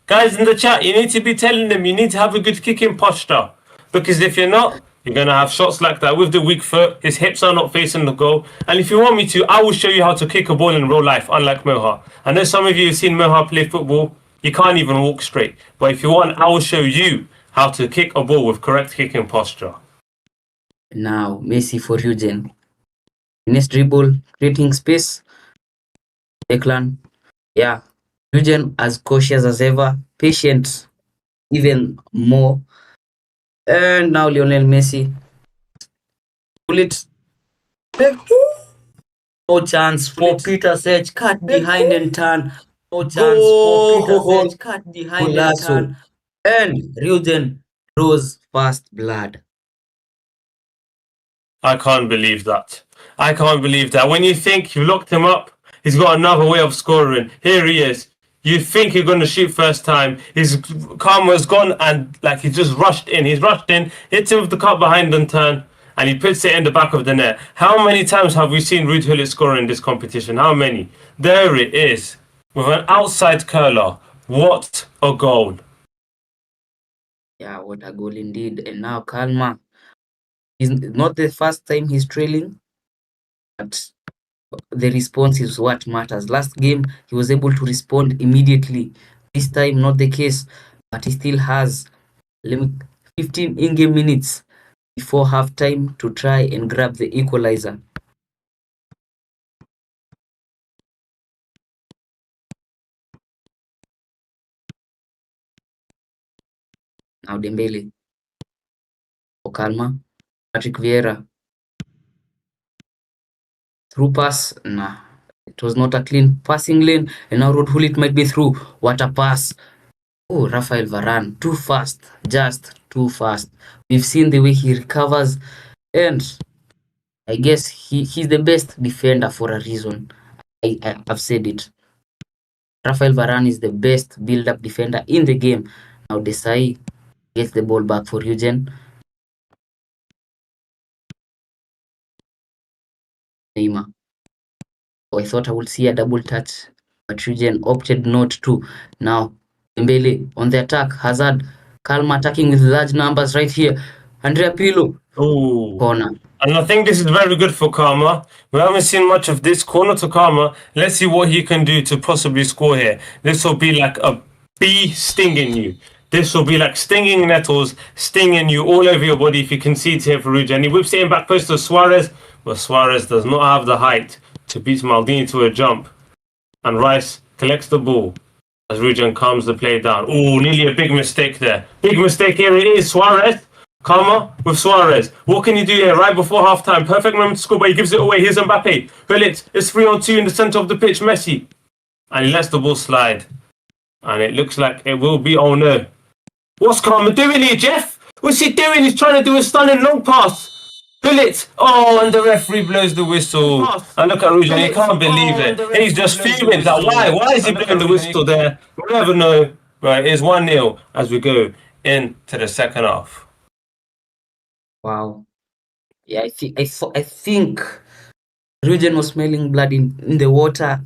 Guys in the chat, you need to be telling them you need to have a good kicking posture. Because if you're not, you're going to have shots like that with the weak foot. His hips are not facing the goal. And if you want me to, I will show you how to kick a ball in real life, unlike Moha. I know some of you have seen Moha play football. You can't even walk straight. But if you want, I will show you how to kick a ball with correct kicking posture. Now, Messi for Eugen. Finesse dribble, creating space. Declan. Yeah. Eugen as cautious as ever. Patient even more. And now Lionel Messi. Pull it. No chance for Peter Sech. Cut behind and turn. No chance for Peter Sech. Cut behind and turn. And Eugen draws fast blood. I can't believe that. I can't believe that. When you think you've locked him up, he's got another way of scoring. Here he is. You think you're going to shoot first time. His karma's gone and like he just rushed in. He's rushed in, hits him with the cut behind and turn, and he puts it in the back of the net. How many times have we seen Ruud Gullit score in this competition? How many? There it is. With an outside curler. What a goal. Yeah, what a goal indeed. And now Kalma. It's not the first time he's trailing, but the response is what matters. Last game, he was able to respond immediately. This time, not the case, but he still has 15 in-game minutes before halftime to try and grab the equalizer. Now Dembele. Okalma. Patrick Vieira. Through pass, nah. It was not a clean passing lane. And now Rod Hulit might be through. What a pass. Oh, Rafael Varane. Too fast. Just too fast. We've seen the way he recovers. And I guess he's the best defender for a reason. I've said it. Rafael Varane is the best build-up defender in the game. Now Desai gets the ball back for Eugen. Neymar. Oh, I thought I would see a double touch, but Eugen opted not to. Now Dembele on the attack. Hazard, Kalma attacking with large numbers right here. Andrea Pirlo. Oh. Corner. And I think this is very good for Karma. We haven't seen much of this corner to Karma. Let's see what he can do to possibly score here. This will be like a bee stinging you. This will be like stinging nettles, stinging you all over your body if you concede here for Ruja. And he whips it in back post to Suarez, but Suarez does not have the height to beat Maldini to a jump. And Rice collects the ball as Rujan calms the play down. Oh, nearly a big mistake there. Big mistake here it is. Suarez. Karma with Suarez. What can you do here right before halftime? Perfect moment to score, but he gives it away. Here's Mbappe. Hulit. It's 3-on-2 in the center of the pitch. Messi. And he lets the ball slide. And it looks like it will be. Oh no. What's Karma doing here, Jeff? What's he doing? He's trying to do a stunning long pass. Hulit. Oh, and the referee blows the whistle. And look at Rujan. He can't believe it. He's just fuming. Like, why? Why is he blowing the whistle there? We'll never know. Right, it's 1-0 as we go into the second half. Wow. Yeah, I think Rugen was smelling blood in the water.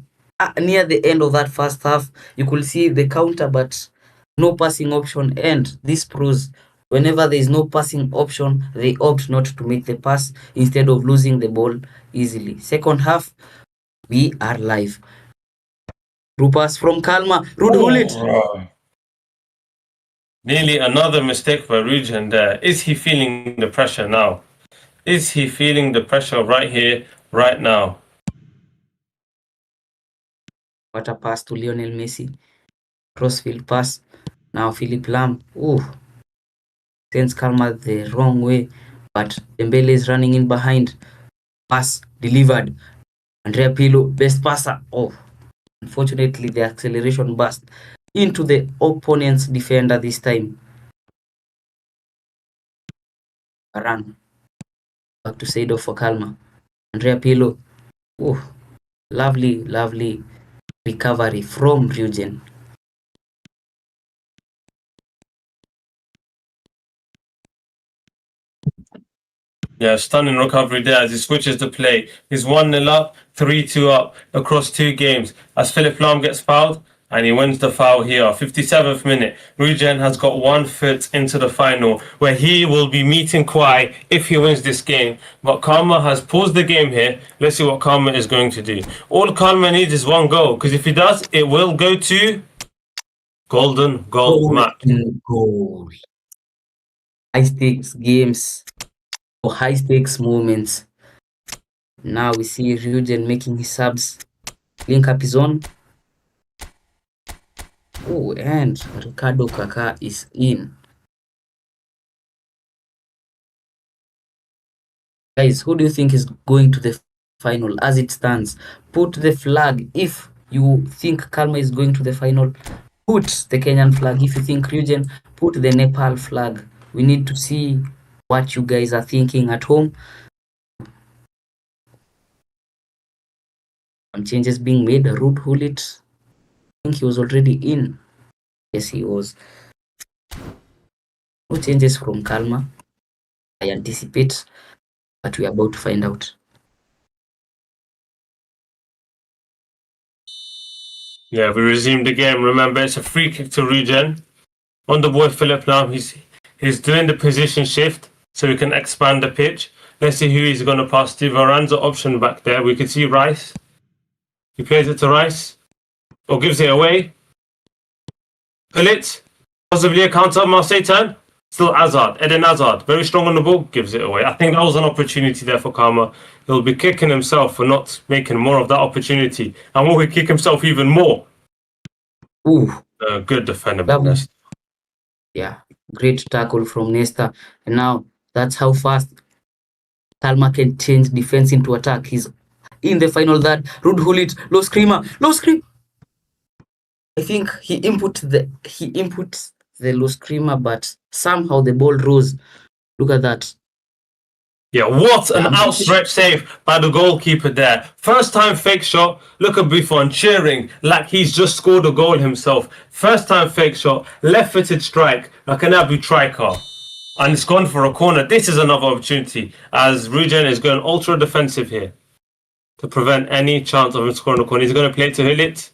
Near the end of that first half, you could see the counter, but no passing option. And this proves whenever there is no passing option, they opt not to make the pass instead of losing the ball easily. Second half, we are live. Through pass from Kalma. Ruud Gullit. Nearly another mistake by Rujan there. Is he feeling the pressure now? Is he feeling the pressure right here, right now? What a pass to Lionel Messi. Crossfield pass. Now Philip Lam. Oh, sends Kalma the wrong way. But Dembele is running in behind. Pass delivered. Andrea Pirlo, best passer. Oh, unfortunately, the acceleration burst into the opponent's defender this time. Run. Back to Seido for Kalma. Andrea Pirlo. Oh, lovely recovery from Rugen. Yeah, stunning recovery there as he switches the play. He's 1-0 up, 3-2 up across 2 games. As Philip Lahm gets fouled, and he wins the foul here. 57th minute. Rugen has got 1 foot into the final, where he will be meeting Kwai if he wins this game. But Karma has paused the game here. Let's see what Karma is going to do. All Karma needs is 1 goal, because if he does, it will go to golden goal match. Goal. High stakes games. For high stakes moments. Now we see Rugen making his subs. Link up his own. Oh, and Ricardo Kaká is in. Guys, who do you think is going to the final as it stands? Put the flag if you think Kalma is going to the final. Put the Kenyan flag. If you think Rugen, put the Nepal flag. We need to see what you guys are thinking at home. Some changes being made. Ruud Gullit. I think he was already in. Yes, he was. No changes from Kalma. I anticipate, but we are about to find out. Yeah, we resumed the game. Remember, it's a free kick to Rugen. On the boy Philip now, he's doing the position shift so we can expand the pitch. Let's see who he's going to pass to. Varane's an option back there. We can see Rice. He plays it to Rice. Or gives it away. Gullit. Possibly a counter. Marseille turn. Still Hazard. Eden Hazard. Very strong on the ball. Gives it away. I think that was an opportunity there for Karma. He'll be kicking himself for not making more of that opportunity. And will he kick himself even more? Ooh. Good defender. Yeah. Great tackle from Nesta. And now that's how fast Kalma can change defense into attack. He's in the final third. Rude Hulit, low screamer. I think he input the low screamer, but somehow the ball rose. Look at that. Yeah, what an I'm pretty outstretched save by the goalkeeper there. First time fake shot. Look at Buffon cheering like he's just scored a goal himself. First time fake shot, left-footed strike like an Abu Trikar. And it's gone for a corner. This is another opportunity as Rujen is going ultra defensive here to prevent any chance of him scoring a corner. He's going to play it to Hulit.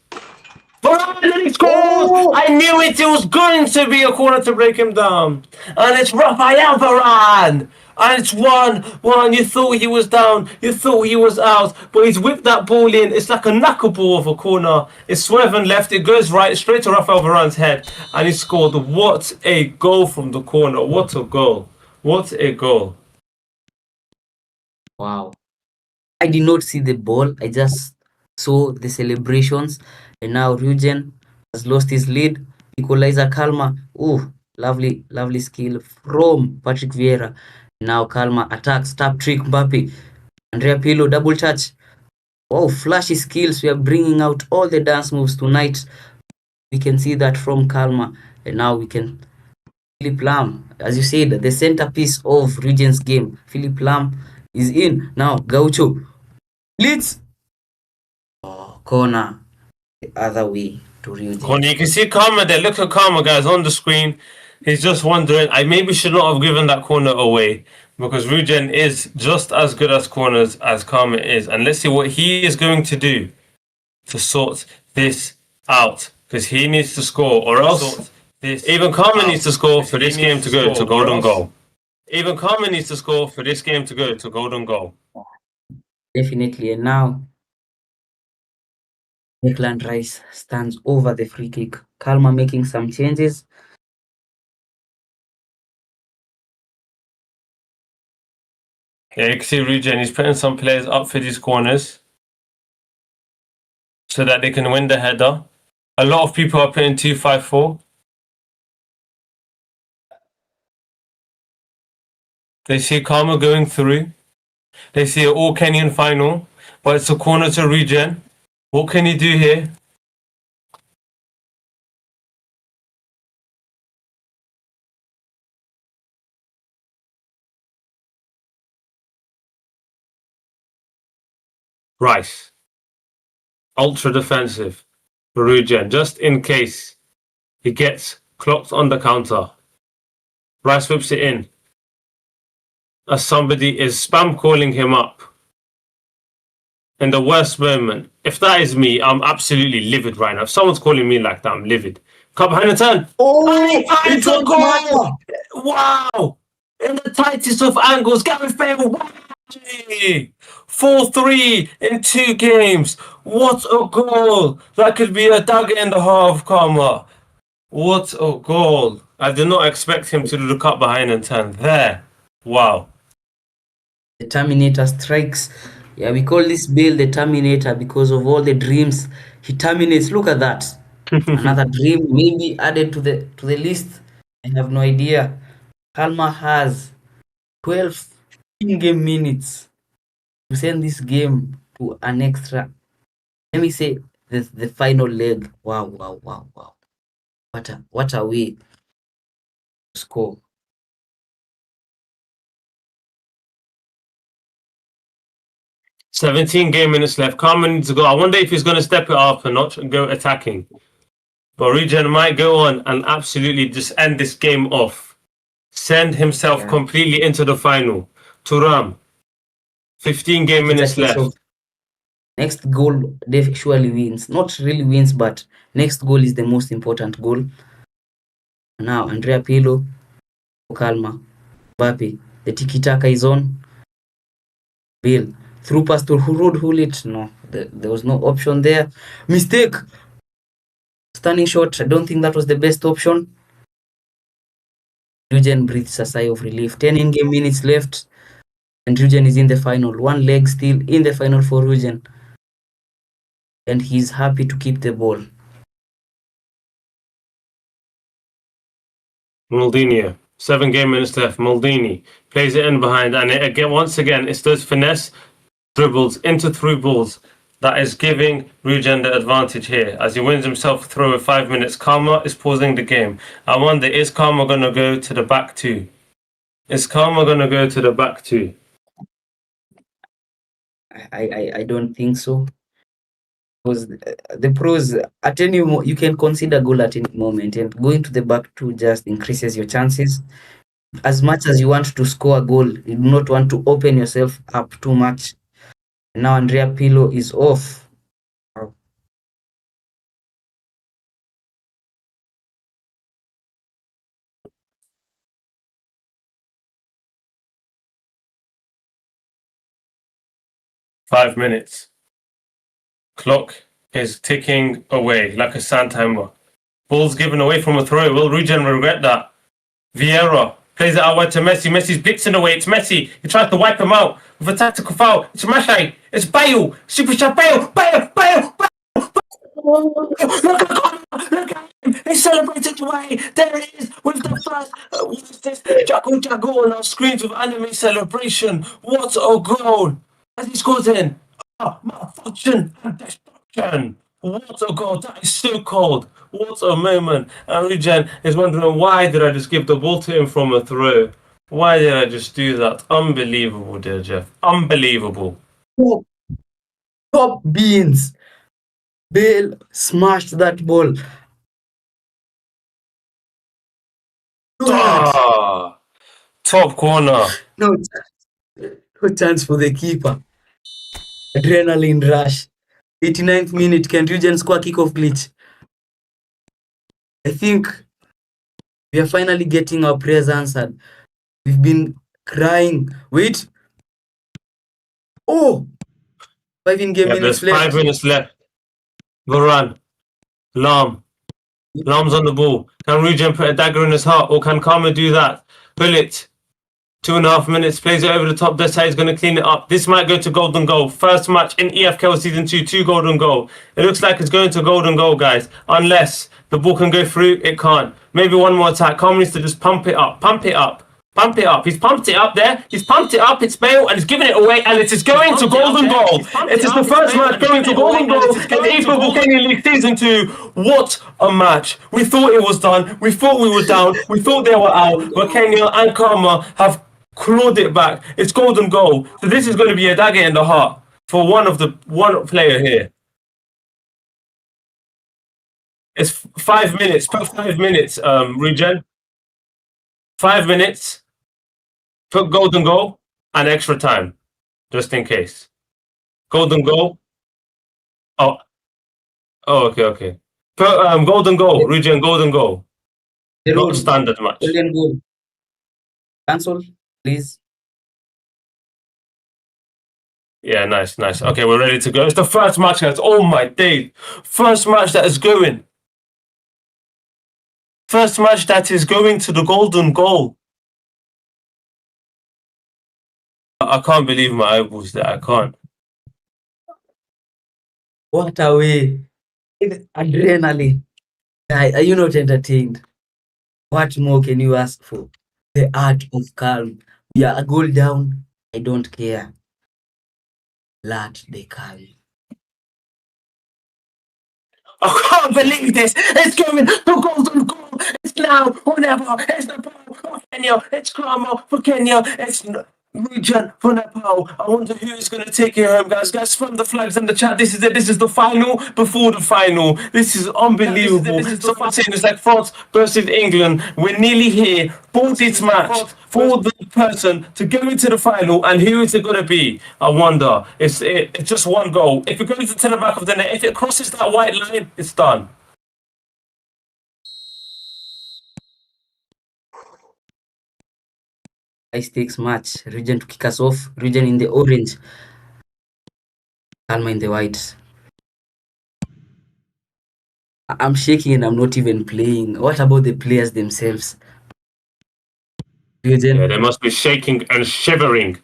Varane, and he scores! I knew it! It was going to be a corner to break him down. And it's Rafael Varane! And it's 1-1. You thought he was down. You thought he was out. But he's whipped that ball in. It's like a knuckleball of a corner. It's swerving left. It goes right, straight to Rafael Varane's head. And he scored. What a goal from the corner. What a goal. What a goal. wow. I did not see the ball. I just saw the celebrations. And now Rujen has lost his lead. Equalizer Kalma. Oh, lovely skill from Patrick Vieira. Now Kalma attacks, tap trick Mbappe. Andrea Pirlo, double touch. Oh, flashy skills. We are bringing out all the dance moves tonight. We can see that from Kalma. And now we can... Philip Lam, as you said, the centerpiece of Rujen's game. Philip Lam is in. Now, Gaucho. Leeds. Oh, corner. The other way to Rujen. Corner. You can see Karma there. Look at Karma, guys, on the screen. He's just wondering, I maybe should not have given that corner away because Rujen is just as good as corners as Karma is. And let's see what he is going to do to sort this out because he needs to score or else even Karma needs to score for this game to go to golden goal. Even Karma needs to score for this game to go to golden goal. Definitely. And now, Declan Rice stands over the free kick. Kalma making some changes. Yeah, you can see Rujen, he's putting some players up for these corners so that they can win the header. A lot of people are putting 2-5-4. They see Karma going through. They see an all Kenyan final, but it's a corner to Rujen. What can he do here? Rice. Ultra defensive for Rujen, just in case he gets clocked on the counter. Rice whips it in. As somebody is spam calling him up. In the worst moment. If that is me, I'm absolutely livid right now. If someone's calling me like that, I'm livid. Cut behind the turn. Oh, It's a goal! Wow! In the tightest of angles, Gareth Bale. 4-3 in 2 games. What a goal! That could be a dagger in the heart of Karma. What a goal! I did not expect him to do the cut behind and turn there. Wow. The Terminator strikes. Yeah, we call this Bale the Terminator because of all the dreams he terminates. Look at that. Another dream maybe added to the list. I have no idea. Kalma has 12 in-game minutes to send this game to an extra. Let me say the final leg. Wow. What a way to score. "17 game minutes left. Karma needs to go. I wonder if he's going to step it up a notch and go attacking. But Rujen might go on and absolutely just end this game off. Send himself completely into the final. Turam. 15 game minutes Exactly. left. So next goal Dave surely wins. Not really wins, but next goal is the most important goal. Now Andrea Pirlo, Kalma, Mbappe. The tiki-taka is on. Bill. Through pass to Rude Hulit. No, there was no option there. Mistake. Stunning shot. I don't think that was the best option. Rujen breathes a sigh of relief. 10 in-game minutes left. And Rujen is in the final. One leg still in the final for Rujen. And he's happy to keep the ball. Maldini. 7 game minutes left. Maldini plays it in behind, and once again, it's those finesse dribbles into through balls. That is giving Regen the advantage here as he wins himself a throw with 5 minutes. Karma is pausing the game. I wonder, is Karma going to go to the back two? Is Karma going to go to the back two? I don't think so. Because the pros, at any you can consider goal at any moment, and going to the back two just increases your chances. As much as you want to score a goal, you do not want to open yourself up too much. Now Andrea Pirlo is off. Wow. Five minutes. Clock is ticking away like a sand timer. Ball's given away from a throw. Will Regen regret that? Vieira plays it out wide to Messi. Messi's blitzing away. It's Messi. He tries to wipe him out with a tactical foul. It's Mashay. It's Bale. Superstar Bale. Bale. Look at him. He celebrated away. There it is with the first. What's this? Jago on our screens with anime celebration. What a goal. As he scores in. Malfunction and destruction. What a goal. That is so cold. What a moment. And Regen is wondering, why did I just give the ball to him from a throw? Why did I just do that? Unbelievable, dear Jeff. Unbelievable. Top beans. Bale smashed that ball. Top corner. No chance for the keeper. Adrenaline rush. 89th minute. Can Regen score kickoff glitch? I think we are finally getting our prayers answered. We've been crying. Wait. Oh! 5 in-game minutes There's 5 minutes left. Varane. Lam's on the ball. Can Regen put a dagger in his heart, or can Karma do that? Bullet. 2.5 minutes. Plays it over the top. Desai is going to clean it up. This might go to golden goal. First match in EFL Season 2. 2 golden goal. It looks like it's going to golden goal, guys. Unless the ball can go through, it can't. Maybe one more attack. Karma needs to just pump it up. Pump it up. He's pumped it up there. He's pumped it up. It's Bale, and he's giving it away, and it is going to golden goal. It is the first match going to golden goal in EFL Volcanic League Season 2. What a match. We thought it was done. We thought we were down. We thought they were out. Volcania and Karma have clawed it back. It's golden goal. So this is going to be a dagger in the heart for one player here. It's 5 minutes. Put 5 minutes, Regen. 5 minutes. Put golden goal and extra time, just in case. Golden goal. Oh, okay. Put golden goal, Regen, golden goal. Not standard match. Golden goal. Cancel, please. Yeah, nice. Okay, we're ready to go. It's the first match, guys. Oh my days. First match that is going. First match that is going to the golden goal. I can't believe my eyeballs there. I can't. What a way. Adrenaline. Are you not entertained? What more can you ask for? The art of calm. We are a goal down. I don't care. Let the calm. I can't believe this. It's going to golden goal. It's now, whatever. It's Nepal for Kenya. It's Karma for Kenya. It's Regen for Nepal. I wonder who is going to take it home, guys. Guys, from the flags in the chat. This is it. This is the final before the final. This is unbelievable. Someone saying it's like France versus England. We're nearly here for this match, for the person to go into the final. And who is it going to be? I wonder. It's just one goal. If it goes into the back of the net, if it crosses that white line, it's done. High stakes match. Regen to kick us off. Regen in the orange. Kalma in the white. I'm shaking and I'm not even playing. What about the players themselves? Regen. Yeah, they must be shaking and shivering.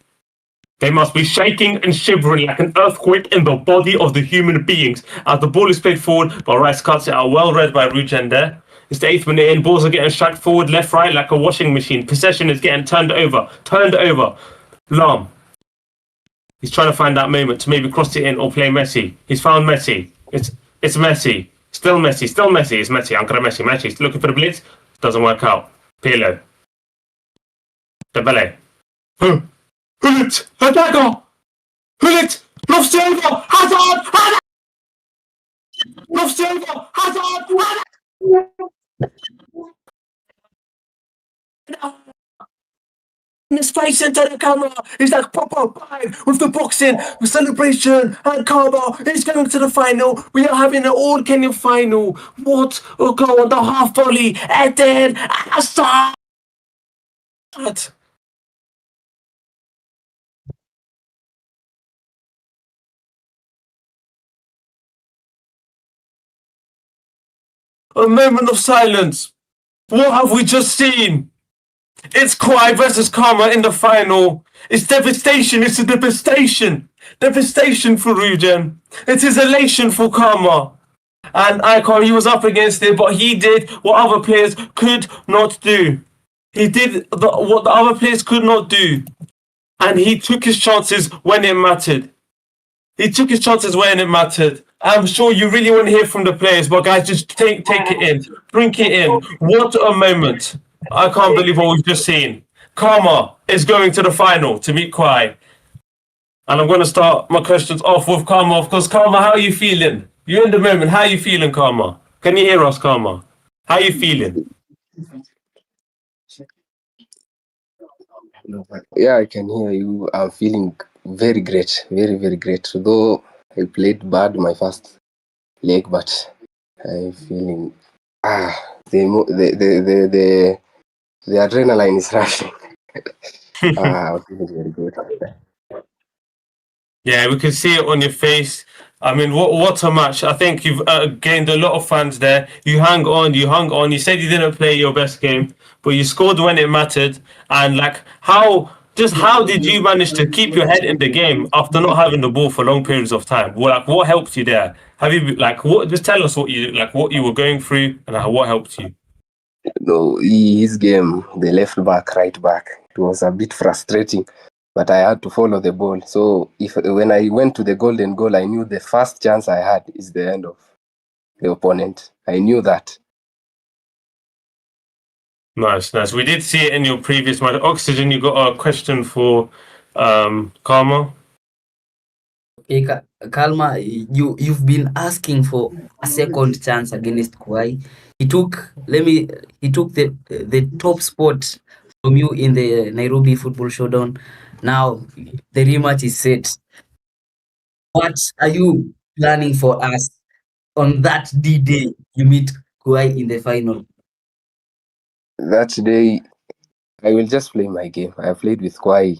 They must be shaking and shivering like an earthquake in the body of the human beings. As the ball is played forward, but Rice cuts it out. Well read by Regen there. It's the 8th minute in. Balls are getting struck forward, left, right, like a washing machine. Possession is getting turned over. Lam. He's trying to find that moment to maybe cross it in or play Messi. He's found Messi. It's Messi. Still Messi. Still Messi. It's Messi. Ankara Messi. Messi. Looking for the blitz. Doesn't work out. Pirlo. Dembele. Hullet. Attacker. Hullet. Love Silva. Hazard. Hazard. Love Silva. Hazard. In the space into the camera, he's like proper bang with the boxing, with celebration, and Karma is going to the final. We are having an all Kenyan final. What will go on the half volley? Eden Hazard. A moment of silence. What have we just seen? It's Kawhi versus Karma in the final. It's devastation. It's a devastation. Devastation for Rugen. It is elation for Karma. And Icon, he was up against it, but he did what other players could not do. He did what the other players could not do. And he took his chances when it mattered. He took his chances when it mattered. I'm sure you really want to hear from the players, but guys, just take it in. Drink it in. What a moment. I can't believe what we've just seen. Karma is going to the final to meet Kwai. And I'm going to start my questions off with Karma. Of course, Karma, how are you feeling? You're in the moment. How are you feeling, Karma? Can you hear us, Karma? How are you feeling? Yeah, I can hear you. I'm feeling very great, very, very great. Though I played bad my first leg, but I'm feeling the adrenaline is rushing. I'm feeling very good. Yeah, we can see it on your face. I mean, what a match. I think you've gained a lot of fans there. You hung on. You said you didn't play your best game, but you scored when it mattered. And like, how did you manage to keep your head in the game after not having the ball for long periods of time? What helped you there? Have you just tell us what you were going through and what helped you? No, his game, the left back, right back, it was a bit frustrating, but I had to follow the ball. So when I went to the golden goal, I knew the first chance I had is the end of the opponent. I knew that. Nice. We did see it in your previous match. Oxygen, you got a question for Karma? Okay, Kalma, you've been asking for a second chance against Kwai. He took the top spot from you in the Nairobi Football Showdown. Now the rematch is set. What are you planning for us on that D-Day you meet Kwai in the final? That day, I will just play my game. I have played with Kwai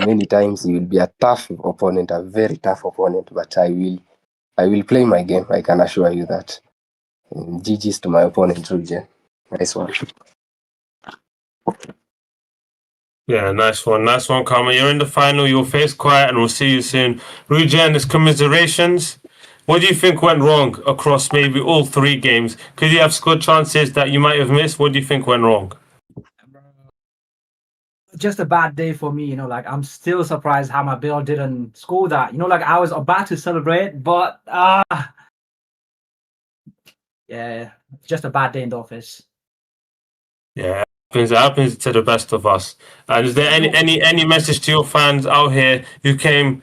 many times. He will be a tough opponent, a very tough opponent, but I will play my game. I can assure you that. And GG's to my opponent, Rugen. Nice one. Yeah, nice one, Karma. You're in the final. You'll face Quiet, and we'll see you soon. Rugen, it's commiserations. What do you think went wrong across maybe all three games? Could you have scored chances that you might have missed? What do you think went wrong? Just a bad day for me, like I'm still surprised how my Bill didn't score that. Like I was about to celebrate, but yeah, just a bad day in the office. Yeah, it happens to the best of us. And is there any message to your fans out here who came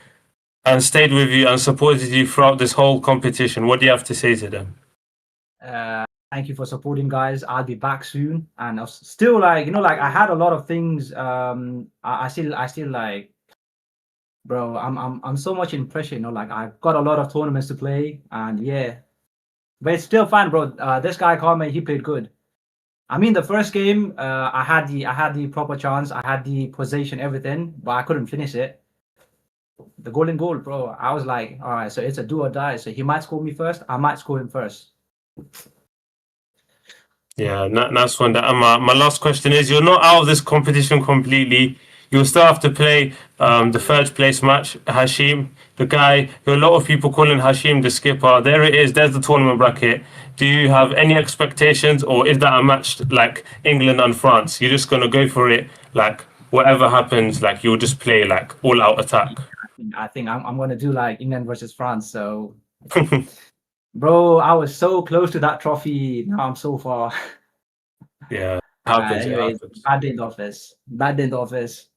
and stayed with you and supported you throughout this whole competition? What do you have to say to them? Thank you for supporting, guys. I'll be back soon, and I was still like I had a lot of things. I still like, bro. I'm so much in pressure. Like I've got a lot of tournaments to play, and yeah, but it's still fun, bro. This guy Carmen, he played good. I mean, the first game, I had the proper chance, I had the possession, everything, but I couldn't finish it. The golden goal, bro. I was like, all right, so it's a do or die. So he might score me first. I might score him first. Yeah, nice one. My last question is: you're not out of this competition completely. You'll still have to play the third place match, Hashim, the guy who a lot of people calling Hashim the skipper. There it is. There's the tournament bracket. Do you have any expectations, or is that a match like England and France? You're just gonna go for it, like whatever happens, like you'll just play like all out attack. I think I'm gonna do like England versus France. So, bro, I was so close to that trophy. Now I'm so far. Yeah, happens. It Anyways, happens. bad day in the office. Bad day in the office.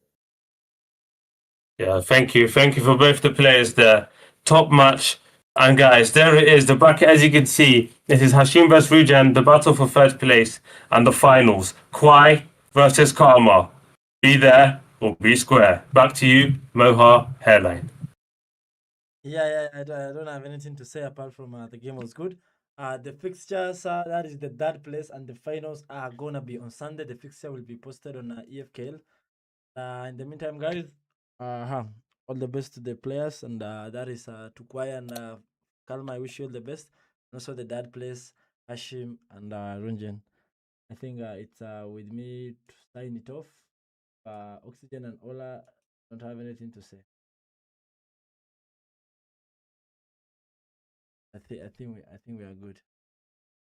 Yeah, thank you for both the players there. Top match. And guys, there it is. The bracket, as you can see, it is Hashim versus Rujan, the battle for third place, and the finals. Kwai versus Karma. Be there or be square. Back to you, Moha Hairline. Yeah, I don't have anything to say apart from the game was good. The fixtures, that is the third place, and the finals are gonna be on Sunday. The fixture will be posted on EFKL. In the meantime, guys, all the best to the players, and that is to Kwai and Kalma. I wish you all the best. And also the third place, Hashim and Runjan. I think it's with me to sign it off. Oxygen and Ola don't have anything to say. I think we are good.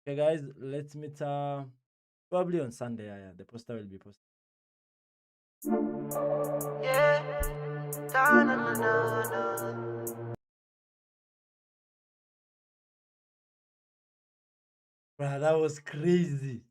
Okay, guys, let's meet probably on Sunday. Yeah, the poster will be posted. Bruh, that was crazy.